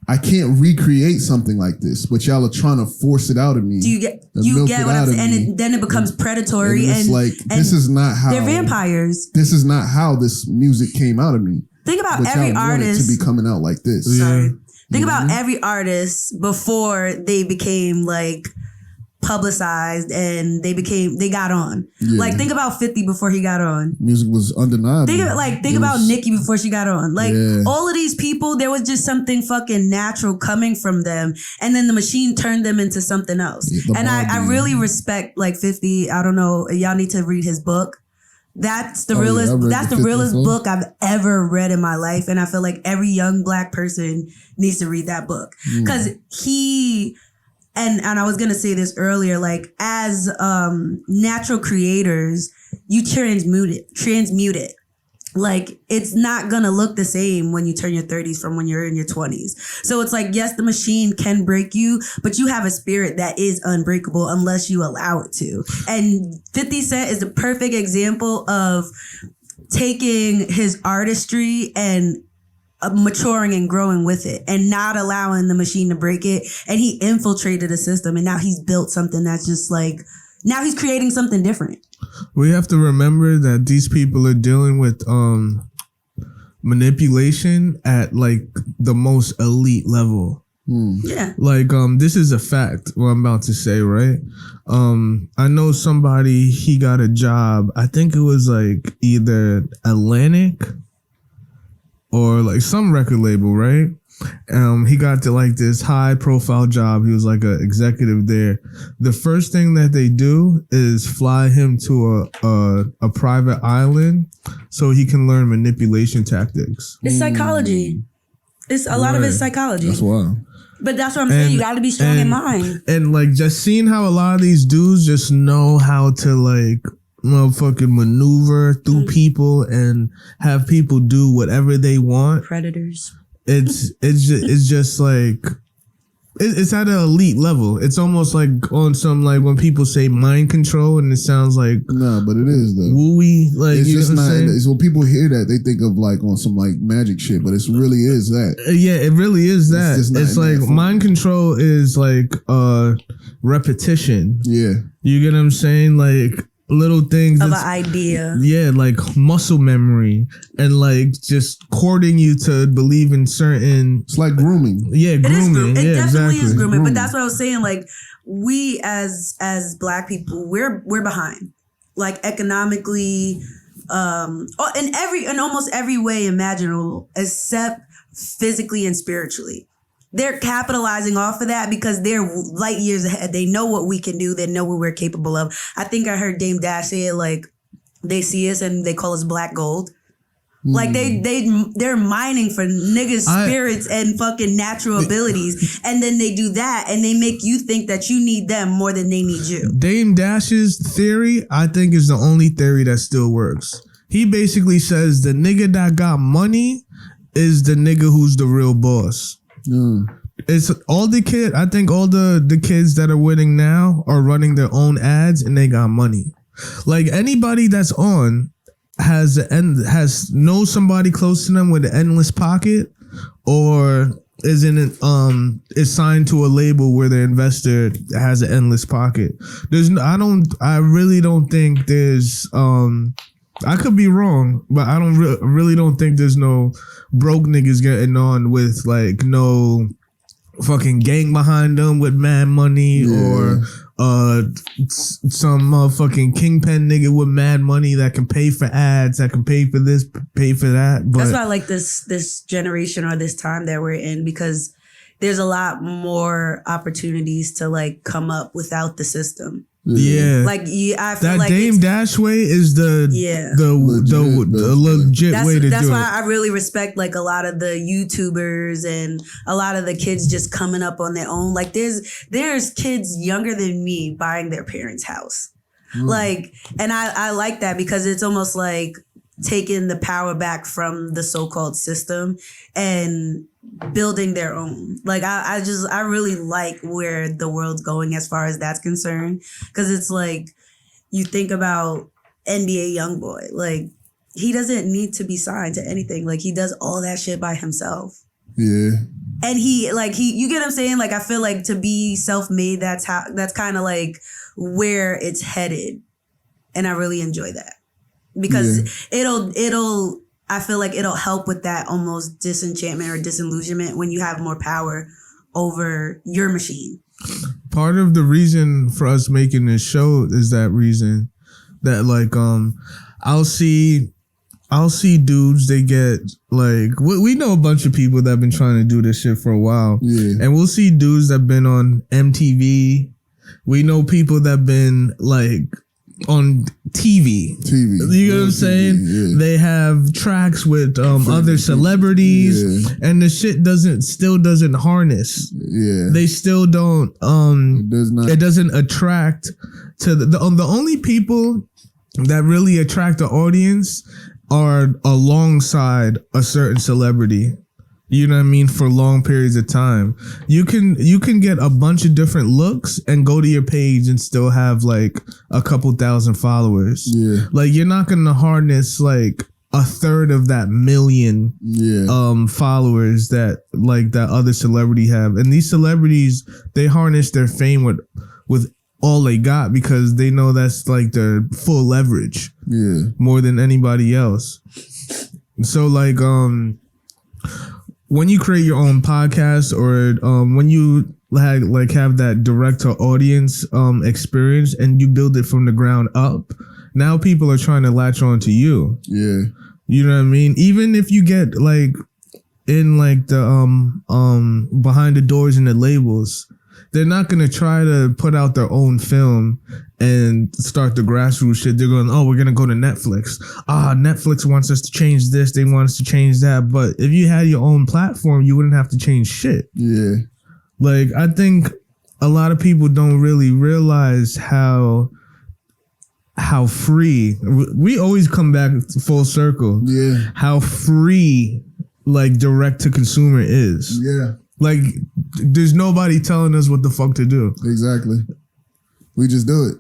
I can't recreate something like this, but y'all are trying to force it out of me. You get what I'm saying? And then it becomes predatory. And it's like, this is not how... They're vampires. This is not how this music came out of me. Think about every artist... to be coming out like this. Sorry. Think about every artist before they became like publicized and they got on. Yeah. Like think about 50 before he got on. Music was undeniable. Think about Nicki before she got on. Like all of these people, there was just something fucking natural coming from them, and then the machine turned them into something else. Yeah, and I really respect like 50. I don't know. Y'all need to read his book. That's the realest. That's the realest book I've ever read in my life, and I feel like every young Black person needs to read that book, because he. And I was gonna say this earlier, like as natural creators, you transmute it. Like it's not gonna look the same when you turn your 30s from when you're in your 20s. So it's like, yes, the machine can break you, but you have a spirit that is unbreakable unless you allow it to. And 50 Cent is the perfect example of taking his artistry and maturing and growing with it and not allowing the machine to break it. And he infiltrated the system, and now he's built something that's just like, now he's creating something different. We have to remember that these people are dealing with manipulation at like the most elite level. Yeah. Like this is a fact what I'm about to say, right? I know somebody, he got a job, I think it was like either Atlantic or like some record label, right? He got to like this high profile job. He was like an executive there. The first thing that they do is fly him to a private island so he can learn manipulation tactics. It's psychology. It's a lot of it's psychology. That's wild. But that's what I'm saying. You got to be strong in mind. And like just seeing how a lot of these dudes just know how to like motherfucking maneuver through people and have people do whatever they want. Predators. It's just like it's at an elite level. It's almost like on some like when people say mind control and it sounds like but it is though. Wooey, like it's you just know what not. I'm saying? It's when people hear that they think of like on some like magic shit, but it really is that. Yeah, it really is that. It's like mind control is like repetition. Yeah, you get what I'm saying? Like little things of an idea. Yeah, like muscle memory and like just courting you to believe in certain. It's like grooming. Yeah, grooming. It definitely is grooming. Grooming. But that's what I was saying. Like we as Black people, we're behind. Like economically, in almost every way imaginable, except physically and spiritually. They're capitalizing off of that because they're light years ahead. They know what we can do. They know what we're capable of. I think I heard Dame Dash say it like, they see us and they call us black gold. Like they're mining for niggas' spirits and fucking natural abilities, and then they do that, and they make you think that you need them more than they need you. Dame Dash's theory, I think, is the only theory that still works. He basically says the nigga that got money is the nigga who's the real boss. It's all the kid. I think all the kids that are winning now are running their own ads and they got money. Like anybody that's on knows somebody close to them with an endless pocket, or is signed to a label where the investor has an endless pocket. I really don't think there's I could be wrong, but I don't really don't think there's no broke niggas getting on with like no fucking gang behind them with mad money, or some motherfucking kingpin nigga with mad money that can pay for ads, that can pay for this, pay for that. But that's why I like this generation or this time that we're in, because there's a lot more opportunities to like come up without the system. Yeah, like I feel that like Dame Dash way is the legit way to do it. That's why I really respect like a lot of the YouTubers and a lot of the kids just coming up on their own. Like there's kids younger than me buying their parents' house. Like, and I like that because it's almost like taking the power back from the so-called system and building their own. Like I really like where the world's going as far as that's concerned, because it's like you think about NBA YoungBoy, like he doesn't need to be signed to anything. Like he does all that shit by himself. Yeah. And he you get what I'm saying? Like I feel like to be self-made, that's kind of like where it's headed, and I really enjoy that because I feel like it'll help with that almost disenchantment or disillusionment when you have more power over your machine. Part of the reason for us making this show is that reason that like I'll see dudes, they get like we know a bunch of people that have been trying to do this shit for a while. Yeah. And we'll see dudes that have been on MTV. We know people that have been like on TV. You know what I'm saying? Yeah. They have tracks with other celebrities, and the shit still doesn't harness. Yeah. They still don't it doesn't attract to the only people that really attract the audience are alongside a certain celebrity. You know what I mean? For long periods of time. You can get a bunch of different looks and go to your page and still have like a couple thousand followers. Yeah. Like you're not gonna harness like a third of that million followers that like that other celebrity have. And these celebrities, they harness their fame with all they got because they know that's like their full leverage. Yeah. More than anybody else. So like when you create your own podcast or when you have that direct to audience experience and you build it from the ground up, now people are trying to latch on to you. Yeah. You know what I mean? Even if you get like in like the behind the doors and the labels, they're not going to try to put out their own film and start the grassroots shit. They're going, oh, we're going to go to Netflix. Netflix wants us to change this. They want us to change that. But if you had your own platform, you wouldn't have to change shit. Yeah. Like, I think a lot of people don't really realize how free, we always come back full circle. Yeah. How free, like, direct to consumer is. Yeah. Like, there's nobody telling us what the fuck to do. Exactly. We just do it.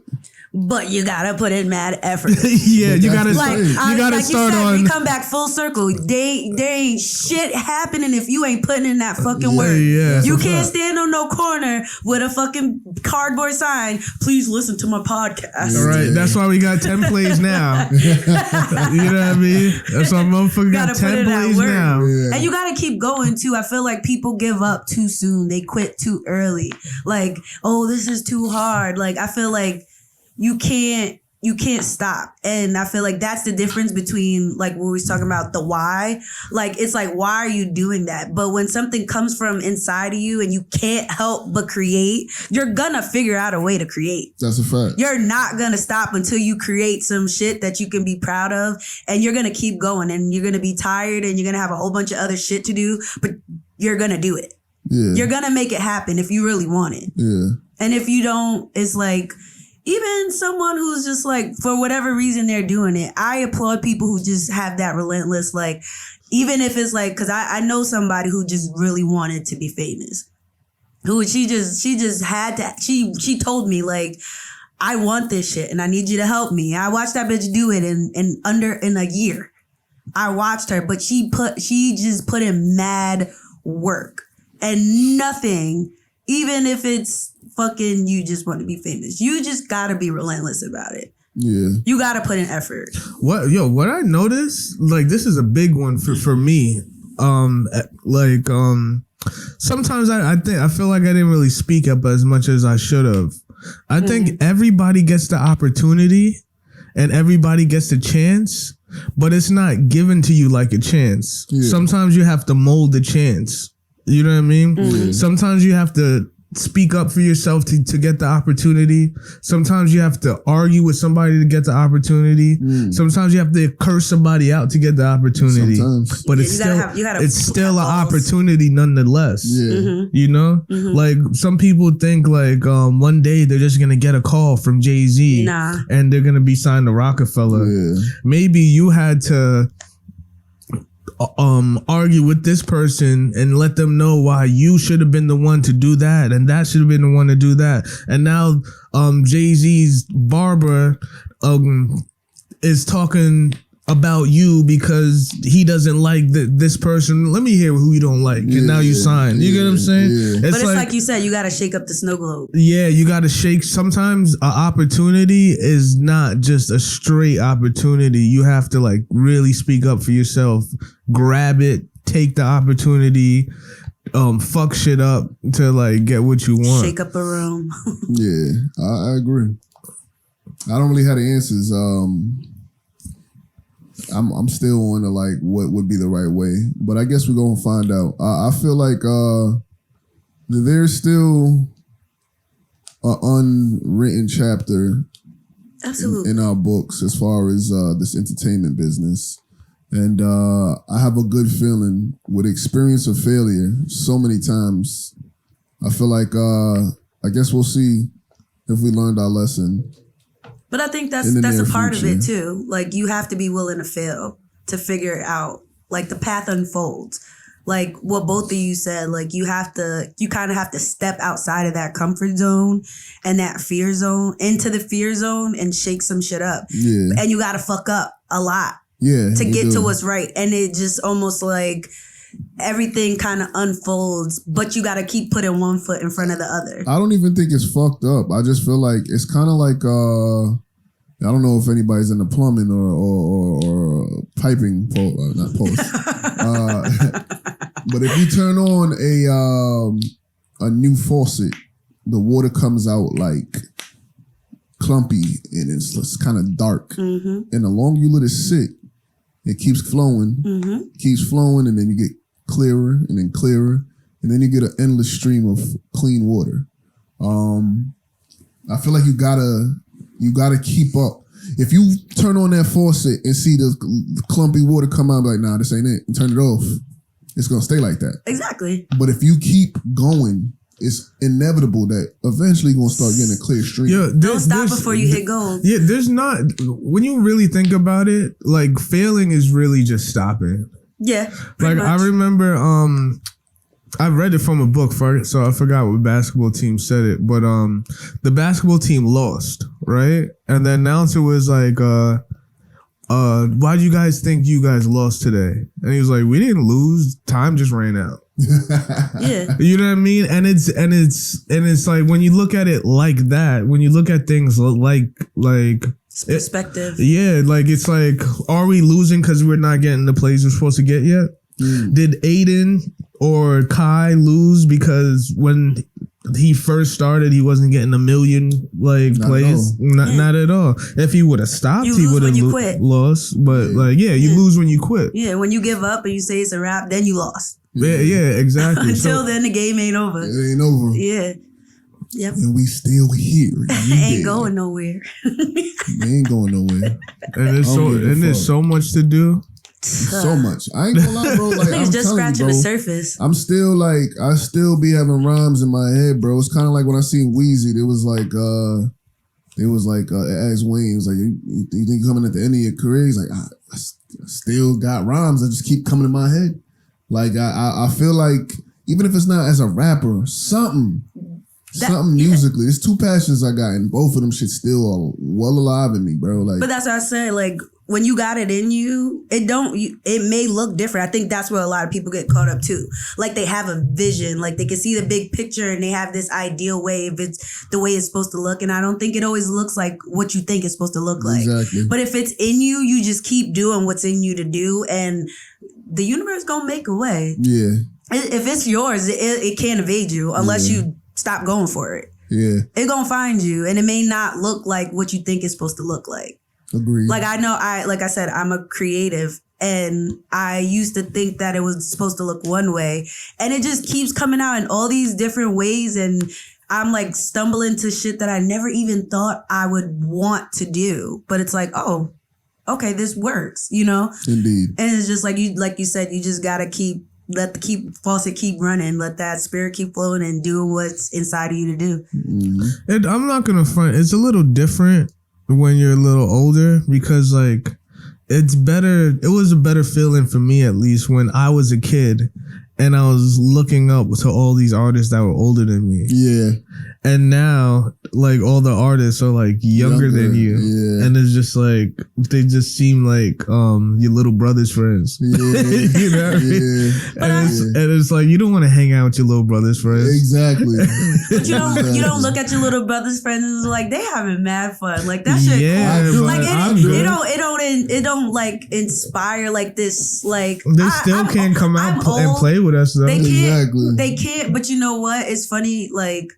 But you gotta put in mad effort. Yeah, you gotta start on. We come back full circle. There ain't shit happening if you ain't putting in that fucking work. Yeah, you can't stand on no corner with a fucking cardboard sign. Please listen to my podcast. All right, that's why we got 10 plays now. You know what I mean? That's why motherfucker got 10 plays now. Yeah. And you gotta keep going too. I feel like people give up too soon. They quit too early. Like, oh, this is too hard. Like, I feel like you can't you can't stop. And I feel like that's the difference between like when we was talking about the why. Like it's like, why are you doing that? But when something comes from inside of you and you can't help but create, you're gonna figure out a way to create. That's a fact. You're not gonna stop until you create some shit that you can be proud of, and you're gonna keep going, and you're gonna be tired and you're gonna have a whole bunch of other shit to do, but you're gonna do it. Yeah. You're gonna make it happen if you really want it. Yeah. And if you don't, it's like, even someone who's just like, for whatever reason they're doing it, I applaud people who just have that relentless, like, even if it's like, because I know somebody who just really wanted to be famous. Who she just had to, she told me, like, I want this shit and I need you to help me. I watched that bitch do it in a year. I watched her, but she just put in mad work and nothing, even if it's fucking you just want to be famous. You just gotta be relentless about it. Yeah. You gotta put in effort. What I noticed, like this is a big one for me. Sometimes I feel like I didn't really speak up as much as I should have. I think everybody gets the opportunity and everybody gets the chance, but it's not given to you like a chance. Yeah. Sometimes you have to mold the chance. You know what I mean? Mm-hmm. Sometimes you have to speak up for yourself to get the opportunity. Sometimes you have to argue with somebody to get the opportunity. Sometimes you have to curse somebody out to get the opportunity. Sometimes. But it's still an opportunity nonetheless. Yeah. You know? Mm-hmm. Like some people think like one day they're just gonna get a call from Jay-Z and they're gonna be signed to Rockefeller. Yeah. Maybe you had to argue with this person and let them know why you should have been the one to do that and that should have been the one to do that. And now Jay-Z's barber is talking about you because he doesn't like this person. Let me hear who you don't like. And now you sign. You get what I'm saying? Yeah. But it's like you said, you got to shake up the snow globe. Yeah, you got to shake. Sometimes an opportunity is not just a straight opportunity. You have to like really speak up for yourself. Grab it. Take the opportunity. Fuck shit up to like get what you want. Shake up a room. Yeah, I agree. I don't really have the answers. I'm still on to like what would be the right way, but I guess we're gonna find out. I feel like there's still an unwritten chapter in our books as far as this entertainment business, and I have a good feeling with experience of failure so many times. I feel like I guess we'll see if we learned our lesson. But I think that's a part of it too. Like you have to be willing to fail to figure it out. Like the path unfolds. Like what both of you said, like you kind of have to step outside of that comfort zone and that fear zone into the fear zone and shake some shit up. Yeah. And you got to fuck up a lot to get to what's right. And it just almost like everything kind of unfolds, but you got to keep putting one foot in front of the other. I don't even think it's fucked up. I just feel like it's kind of like I don't know if anybody's in the plumbing or piping, not post. But if you turn on a new faucet, the water comes out like clumpy and it's kind of dark. Mm-hmm. And the longer you let it sit, it keeps flowing, and then you get clearer and then clearer, and then you get an endless stream of clean water. I feel like you gotta keep up. If you turn on that faucet and see the clumpy water come out, like, nah, this ain't it, and turn it off, it's gonna stay like that. Exactly. But if you keep going, it's inevitable that eventually you're gonna start getting a clear stream. Yeah, don't stop before you hit gold. Yeah, there's not, when you really think about it, like failing is really just stopping. Yeah. Like much. I remember I read it from a book, so I forgot what basketball team said it, but the basketball team lost, right? And the announcer was like, why do you guys think you guys lost today? And he was like, we didn't lose, time just ran out. Yeah. You know what I mean? And it's like when you look at it like that, when you look at things like perspective. Like it's like, are we losing because we're not getting the plays we're supposed to get yet? Did Aiden or Kai lose because when he first started, he wasn't getting a million plays. Not at all. If he would have stopped, he would have lost. But you lose when you quit. Yeah, when you give up and you say it's a wrap, then you lost. Yeah, exactly. Until then, the game ain't over. It ain't over. Yeah. Yep. And we still here. Ain't going nowhere. We ain't going nowhere. And there's so much to do. So much. I ain't gonna lie, bro. Like, I'm just scratching the surface. I'm still I still be having rhymes in my head, bro. It's kind of like when I seen Weezy. It was like, asked Wayne, it was like, you think you're coming at the end of your career? He's like, I still got rhymes that just keep coming in my head. Like, I feel like, even if it's not as a rapper, something musically. There's two passions I got, and both of them shit still are well alive in me, bro. Like, but that's what I said. Like, when you got it in you, it may look different. I think that's where a lot of people get caught up too. Like, they have a vision, like they can see the big picture and they have this ideal way if it's the way it's supposed to look. And I don't think it always looks like what you think it's supposed to look like. Exactly. But if it's in you, you just keep doing what's in you to do, and the universe gonna make a way. Yeah. If it's yours, it can't evade you unless you stop going for it. Yeah. It gonna find you, and it may not look like what you think it's supposed to look like. Agreed. Like, I know, like I said, I'm a creative, and I used to think that it was supposed to look one way, and it just keeps coming out in all these different ways, and I'm like stumbling to shit that I never even thought I would want to do. But it's like, oh, okay, this works, you know? Indeed. And it's just like you said, you just gotta let the faucet keep running, let that spirit keep flowing and doing what's inside of you to do. Mm-hmm. And I'm not gonna front, it's a little different when you're a little older, because like it was a better feeling for me, at least, when I was a kid and I was looking up to all these artists that were older than me. Yeah. And now, like, all the artists are like younger than you. Yeah. And it's just like, they just seem like your little brother's friends. Yeah. You know what I mean? And it's like, you don't want to hang out with your little brother's friends. Exactly. But you don't look at your little brother's friends and like, they having mad fun. Like, that shit cool. Like, it don't like inspire like this, like, they still can't come out and play with us though. They can't, but you know what? It's funny, like,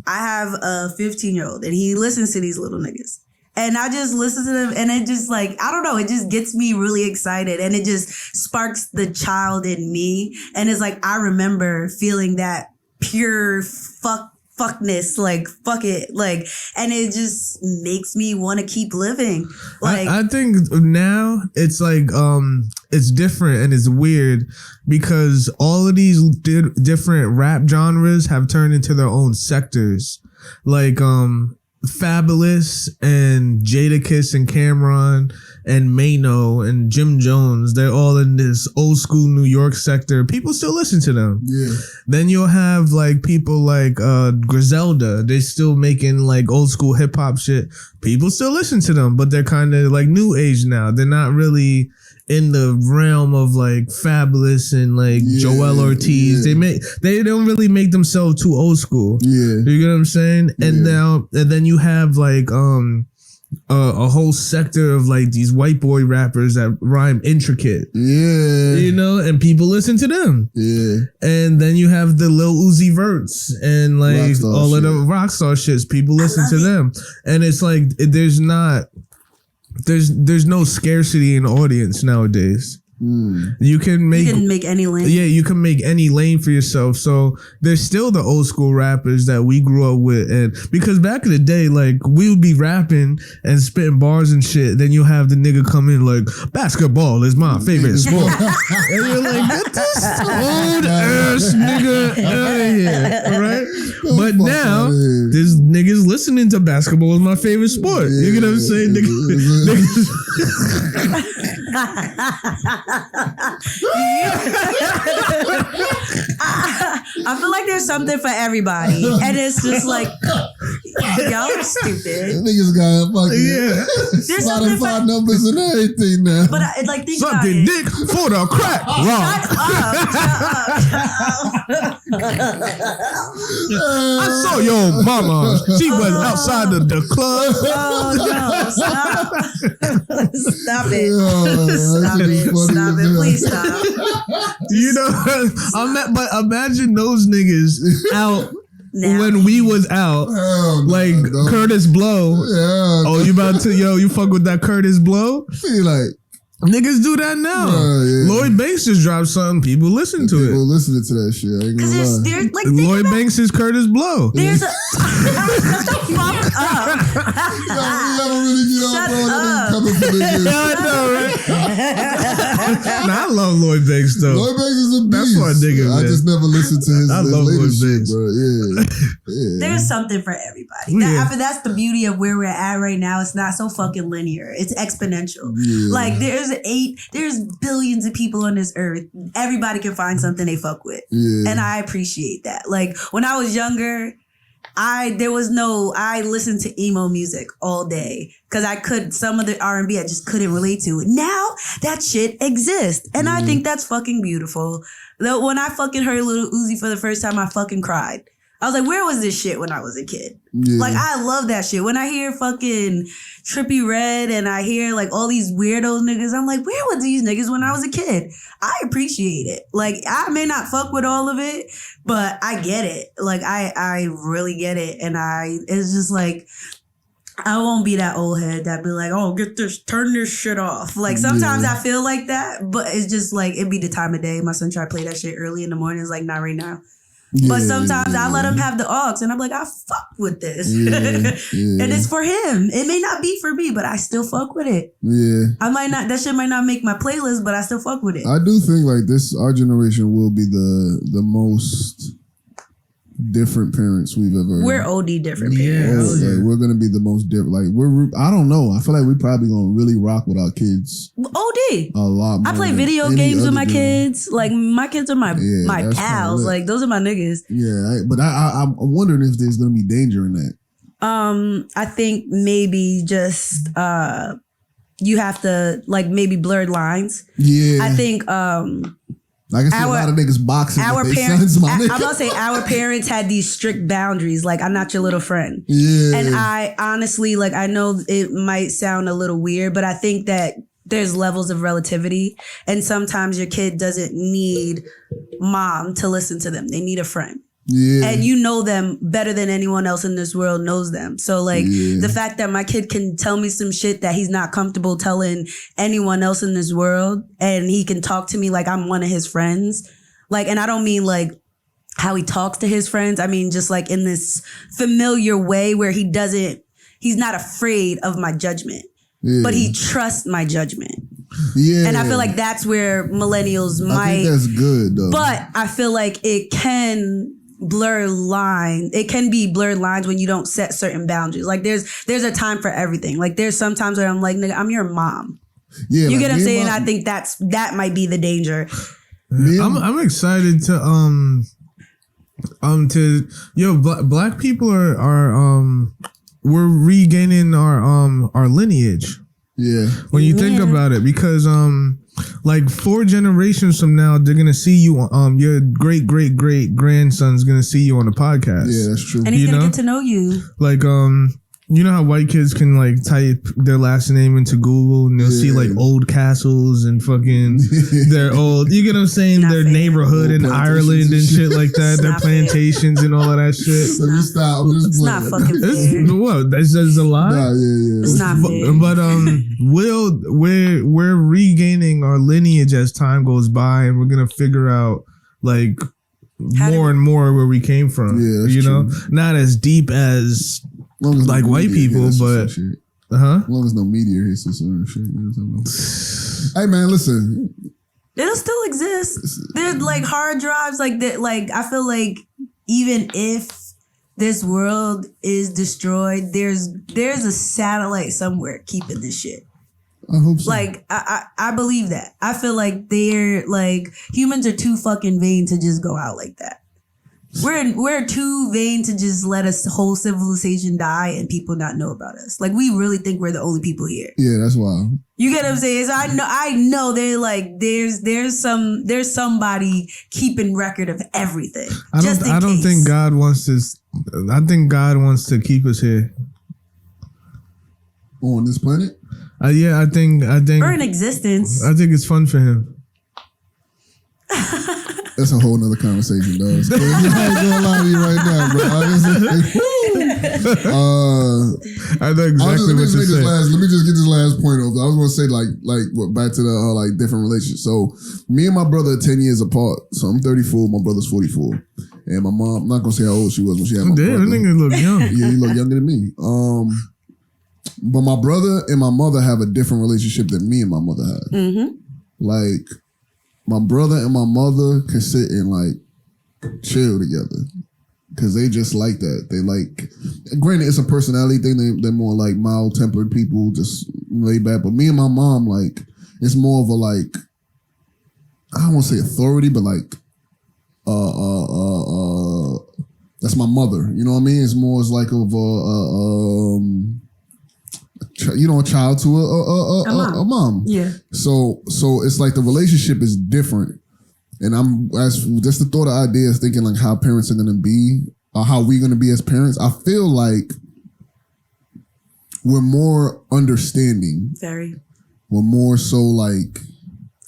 I have a 15-year-old and he listens to these little niggas. And I just listen to them and it just like, I don't know, it just gets me really excited and it just sparks the child in me. And it's like, I remember feeling that pure fuckness, like, fuck it, like, and it just makes me want to keep living. Like, I think now it's like it's different and it's weird because all of these different rap genres have turned into their own sectors. Like Fabulous and Jadakiss and Cameron and Mano and Jim Jones, they're all in this old school New York sector. People still listen to them. Yeah. Then you'll have like people like Griselda. They're still making like old school hip hop shit. People still listen to them, but they're kind of like new age now. They're not really in the realm of like Fabulous and like Joel Ortiz. They don't really make themselves too old school. Yeah. You get what I'm saying? And then you have like a whole sector of like these white boy rappers that rhyme intricate. Yeah. You know, and people listen to them. Yeah. And then you have the Lil Uzi Verts and like Rockstar all shit. Of the Rockstar shits. People listen to them. And it's like there's no scarcity in audience nowadays. You can make any lane. Yeah, you can make any lane for yourself. So there's still the old school rappers that we grew up with, and because back in the day, like we would be rapping and spitting bars and shit. Then you'll have the nigga come in like, basketball is my favorite sport, and you're like, get this old ass nigga out of here, all right? But now there's niggas listening to basketball is my favorite sport. You get what I'm saying? Niggas. I feel like there's something for everybody, and it's just like, y'all are stupid. Niggas got fucking Spotify numbers and everything now. But I like think about sucking it. dick for the crack. I saw your mama. She was outside of the club. Oh no! Stop! Stop it! Oh, Stop it! Please stop! You know, but imagine those niggas out now. when we was out, like Curtis Blow. Yeah. Oh, you about to you fuck with that Curtis Blow? See, like. Niggas do that now. Yeah. Lloyd Banks just dropped something. People listen to it. People listening to that shit. I ain't gonna lie. There's like Lloyd Banks is Curtis Blow. There's a shut the fuck up. Shut up. I know, right? Nah, I love Lloyd Banks though. Lloyd Banks is a beast. That's what I dig of. I just never listened to his love latest Lloyd shit, Banks. bro. Yeah. There's something for everybody. That's the beauty of where we're at right now. It's not so fucking linear. It's exponential. Yeah. Like there's billions of people on this earth. Everybody can find something they fuck with. Yeah. And I appreciate that. Like when I was younger, I listened to emo music all day because some of the R&B I just couldn't relate to. Now that shit exists. And I think that's fucking beautiful. When I fucking heard Lil Uzi for the first time, I fucking cried. I was like, where was this shit when I was a kid? Yeah. Like, I love that shit. When I hear fucking Trippie Redd and I hear like all these weirdos niggas, I'm like, where were these niggas when I was a kid? I appreciate it. Like, I may not fuck with all of it, but I get it. Like, I really get it. And it's just like, I won't be that old head that be like, oh, turn this shit off. Like, sometimes I feel like that, but it's just like, it'd be the time of day. My son tried to play that shit early in the morning. It's like, not right now. But sometimes I let him have the aux and I'm like, I fuck with this. And it's for him. It may not be for me, but I still fuck with it. Yeah. That shit might not make my playlist, but I still fuck with it. I do think like our generation will be the most different parents we've ever. We're OD different parents. Like, we're gonna be the most different. Like I don't know. I feel like we're probably gonna really rock with our kids. OD. A lot more. I play video games with my kids. Like my kids are my pals. Like those are my niggas. Yeah, but I'm wondering if there's gonna be danger in that. I think maybe just you have to like maybe blurred lines. Yeah. I think like I see a lot of niggas boxing. Our parents, I'm gonna say our parents had these strict boundaries. Like, I'm not your little friend. Yeah. And I honestly, like, I know it might sound a little weird, but I think that there's levels of relativity. And sometimes your kid doesn't need mom to listen to them. They need a friend. Yeah. And you know them better than anyone else in this world knows them. So like the fact that my kid can tell me some shit that he's not comfortable telling anyone else in this world, and he can talk to me like I'm one of his friends. Like, and I don't mean like how he talks to his friends. I mean just like in this familiar way where he's not afraid of my judgment, but he trusts my judgment. Yeah. And I feel like that's where millennials might. I think that's good though. But I feel like it can blur line. It can be blurred lines when you don't set certain boundaries. Like there's a time for everything. Like there's some times where I'm like, nigga, I'm your mom. Yeah, you get what I'm saying? I think that might be the danger. I'm excited to black people are we're regaining our lineage. Yeah. When you think about it, because like 4 generations from now, they're gonna see you. Your great grandson's gonna see you on the podcast. Yeah, that's true. And he's gonna get to know you. Like you know how white kids can like type their last name into Google and they'll see like old castles and fucking their old, you get what I'm saying, their neighborhood in Ireland and shit like that, their plantations and all of that shit. So just stop. It's not fucking fair. What? That's just a lie? Nah, it's not fair. But we're regaining our lineage as time goes by, and we're gonna figure out like more and more where we came from. Yeah, you know, not as deep as like white people, but as long as no meteor hits us or shit. You know what I'm talking about? Hey man, listen. It'll still exist. There's like hard drives like that. Like I feel like even if this world is destroyed, there's a satellite somewhere keeping this shit. I hope so. Like I believe that. I feel like they're like humans are too fucking vain to just go out like that. We're too vain to just let a whole civilization die and people not know about us. Like we really think we're the only people here. Yeah, that's wild. You get what I'm saying? So I know they're like there's somebody keeping record of everything. I don't think God wants to. I think God wants to keep us here on this planet. Yeah, I think or in existence. I think it's fun for him. That's a whole nother conversation, though. It's crazy. I ain't gonna lie to you right now, bro. I know exactly what you're saying. Let me just get this last point over. I was gonna say back to the like different relationships. So me and my brother are 10 years apart. So I'm 34. My brother's 44. And my mom, I'm not gonna say how old she was when she had my brother. That nigga look young. Yeah, he look younger than me. But my brother and my mother have a different relationship than me and my mother had. Mm-hmm. Like, my brother and my mother can sit and like chill together because they just like that. They like, granted, it's a personality thing. They're more like mild tempered people, just laid back. But me and my mom, like, it's more of a like, I don't want to say authority, but like, that's my mother. You know what I mean? It's more as like of a child to a mom. Yeah. So it's like the relationship is different. And I'm just the thought of ideas thinking like how parents are gonna be or how we're gonna be as parents. I feel like we're more understanding. Very. We're more so like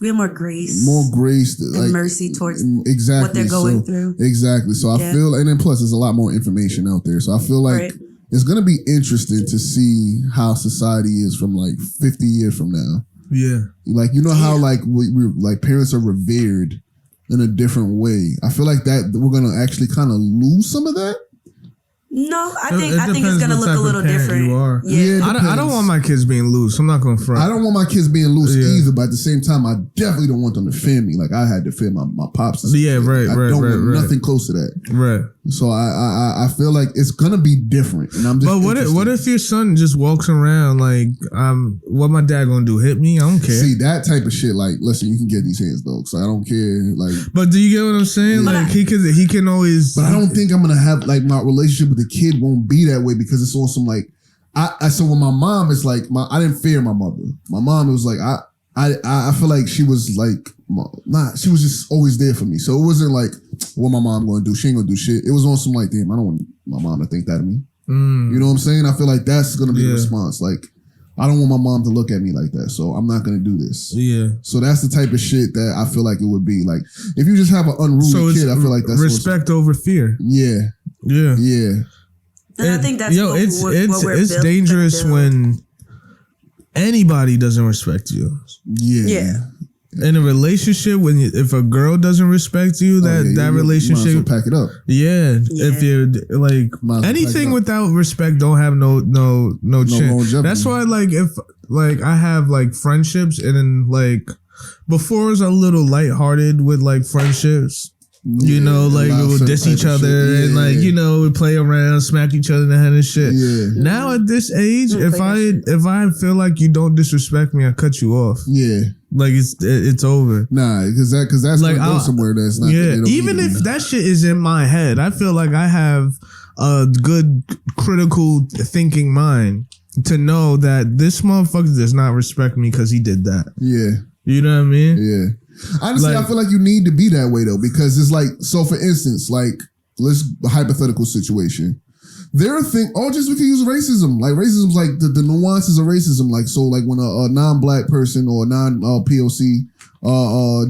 we have more grace. More grace. And like, mercy towards exactly what they're going through. Exactly. So I feel, and then plus there's a lot more information out there. So I feel like it's going to be interesting to see how society is from like 50 years from now. Yeah. Like, you know how like we like parents are revered in a different way. I feel like that we're going to actually kind of lose some of that. No, I think it's gonna look a little different. You are. Yeah, I don't want my kids being loose. I'm not gonna front. I don't want my kids being loose either, but at the same time, I definitely don't want them to defend me. Like I had to defend my pops. Yeah, right. I don't want nothing close to that. Right. So I feel like it's gonna be different, and I'm just. But what if your son just walks around like what my dad gonna do? Hit me? I don't care. See that type of shit. Like, listen, you can get these hands though, so I don't care. Like, but do you get what I'm saying? Yeah. Like he can always. But I don't think I'm gonna have like my relationship with the kid won't be that way because it's on some like so with my mom it's like I didn't fear my mother. My mom, it was like I feel like she was like she was just always there for me. So it wasn't like what my mom gonna do. She ain't gonna do shit. It was on some like, damn, I don't want my mom to think that of me. You know what I'm saying? I feel like that's gonna be the response. Like I don't want my mom to look at me like that, so I'm not gonna do this. Yeah. So that's the type of shit that I feel like it would be. Like if you just have an unruly kid, I feel like that's respect over fear. Yeah. Yeah. Yeah. And I think that's it's dangerous when anybody doesn't respect you. Yeah. In a relationship, if a girl doesn't respect you, that relationship, pack it up. Yeah. If you're like anything without respect, don't have no chance. That's why if I have like friendships and then like before it was a little lighthearted with like friendships. You know, like we would diss each other and like, you know, we play around, smack each other in the head and shit. Yeah. Now at this age, if I feel like you don't disrespect me, I cut you off. Yeah. Like it's over. Nah, because that's like gonna go somewhere that's not. Yeah. Even if that shit is in my head, I feel like I have a good critical thinking mind to know that this motherfucker does not respect me because he did that. Yeah. You know what I mean? Yeah. Honestly, I feel like you need to be that way though, because it's like, so for instance, like let's hypothetical situation. There are things, just we can use racism. Like racism's like the nuances of racism. Like, so like when a non-black person or non-POC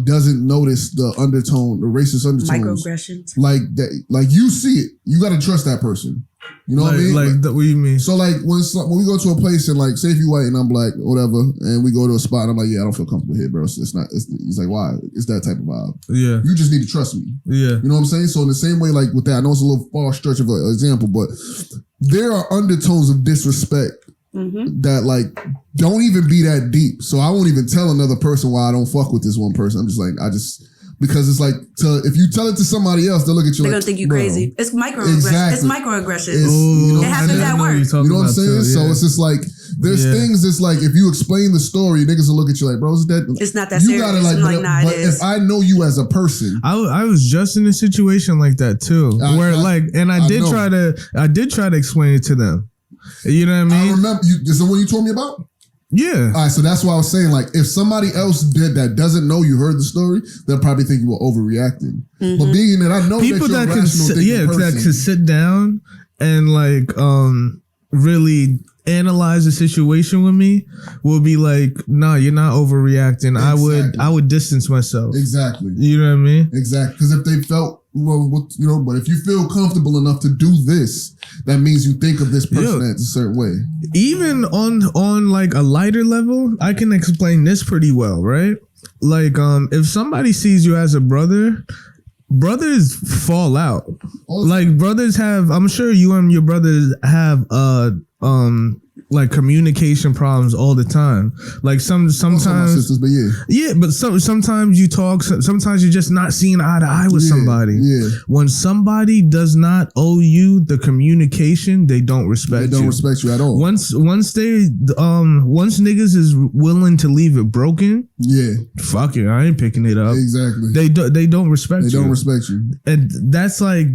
doesn't notice the undertone, the racist undertones. Microaggressions. Like that, like you see it, you got to trust that person. You know what I mean? Like what do you mean? So like when we go to a place and like say if you white and I'm black or whatever, and we go to a spot and I'm like, yeah, I don't feel comfortable here, bro. So it's like, why? It's that type of vibe. Yeah. You just need to trust me. Yeah. You know what I'm saying? So in the same way, like with that, I know it's a little far stretch of an example, but there are undertones of disrespect that like don't even be that deep. So I won't even tell another person why I don't fuck with this one person. I'm just like, because it's like, if you tell it to somebody else, they'll look at you. They're gonna think you crazy. It's microaggression. Exactly. It's microaggression. It happens at work. You know what I'm saying? So it's just like there's things that's like if you explain the story, niggas will look at you like, bro, is that? It's not that serious. You gotta like, nah, but if I know you as a person, I was just in a situation like that too, I did try to explain it to them. You know what I mean? I remember. Is the one you told me about? Yeah. All right, so that's why I was saying, like, if somebody else did that doesn't know you heard the story, they'll probably think you were overreacting. But being that I know people that can sit down and like really analyze the situation with me will be like, nah, you're not overreacting. Exactly. I would distance myself. Exactly. You know what I mean? Exactly. Because if they felt, but if you feel comfortable enough to do this, that means you think of this person as a certain way. Even on like a lighter level, I can explain this pretty well, right? Like, if somebody sees you as a brother, brothers fall out. Like brothers have, I'm sure you and your brothers have like communication problems all the time. Like sometimes my sisters, but but sometimes you talk, sometimes you're just not seeing eye to eye with somebody. Yeah. When somebody does not owe you the communication, they don't respect you. They don't respect you at all. Once niggas is willing to leave it broken, fuck it, I ain't picking it up. Exactly. They don't respect you. They don't respect you. And that's like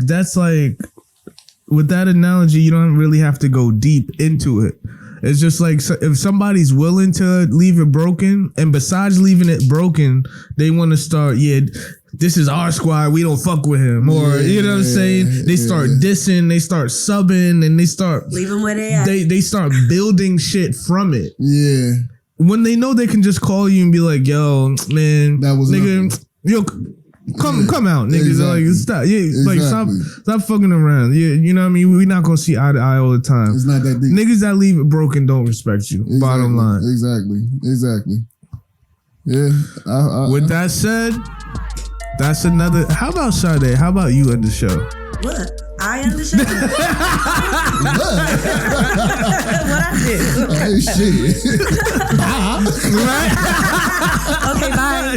with that analogy, you don't really have to go deep into it. It's just like if somebody's willing to leave it broken, and besides leaving it broken, they want to start, this is our squad, we don't fuck with him. Or, you know what I'm saying? They start dissing, they start subbing, and they start... Leave them where they at. They start building shit from it. Yeah. When they know they can just call you and be like, yo, man, that was nigga, yo... Come out, niggas. Exactly. Like stop, like stop fucking around. You know what I mean? We're not gonna see eye to eye all the time. It's not that deep. Niggas that leave it broken don't respect you. Exactly. Bottom line. Exactly. Yeah. With that said, that's another. How about Sade? How about you end the show? What? I end the show? What I did? Hey, shit. Right? Okay, bye.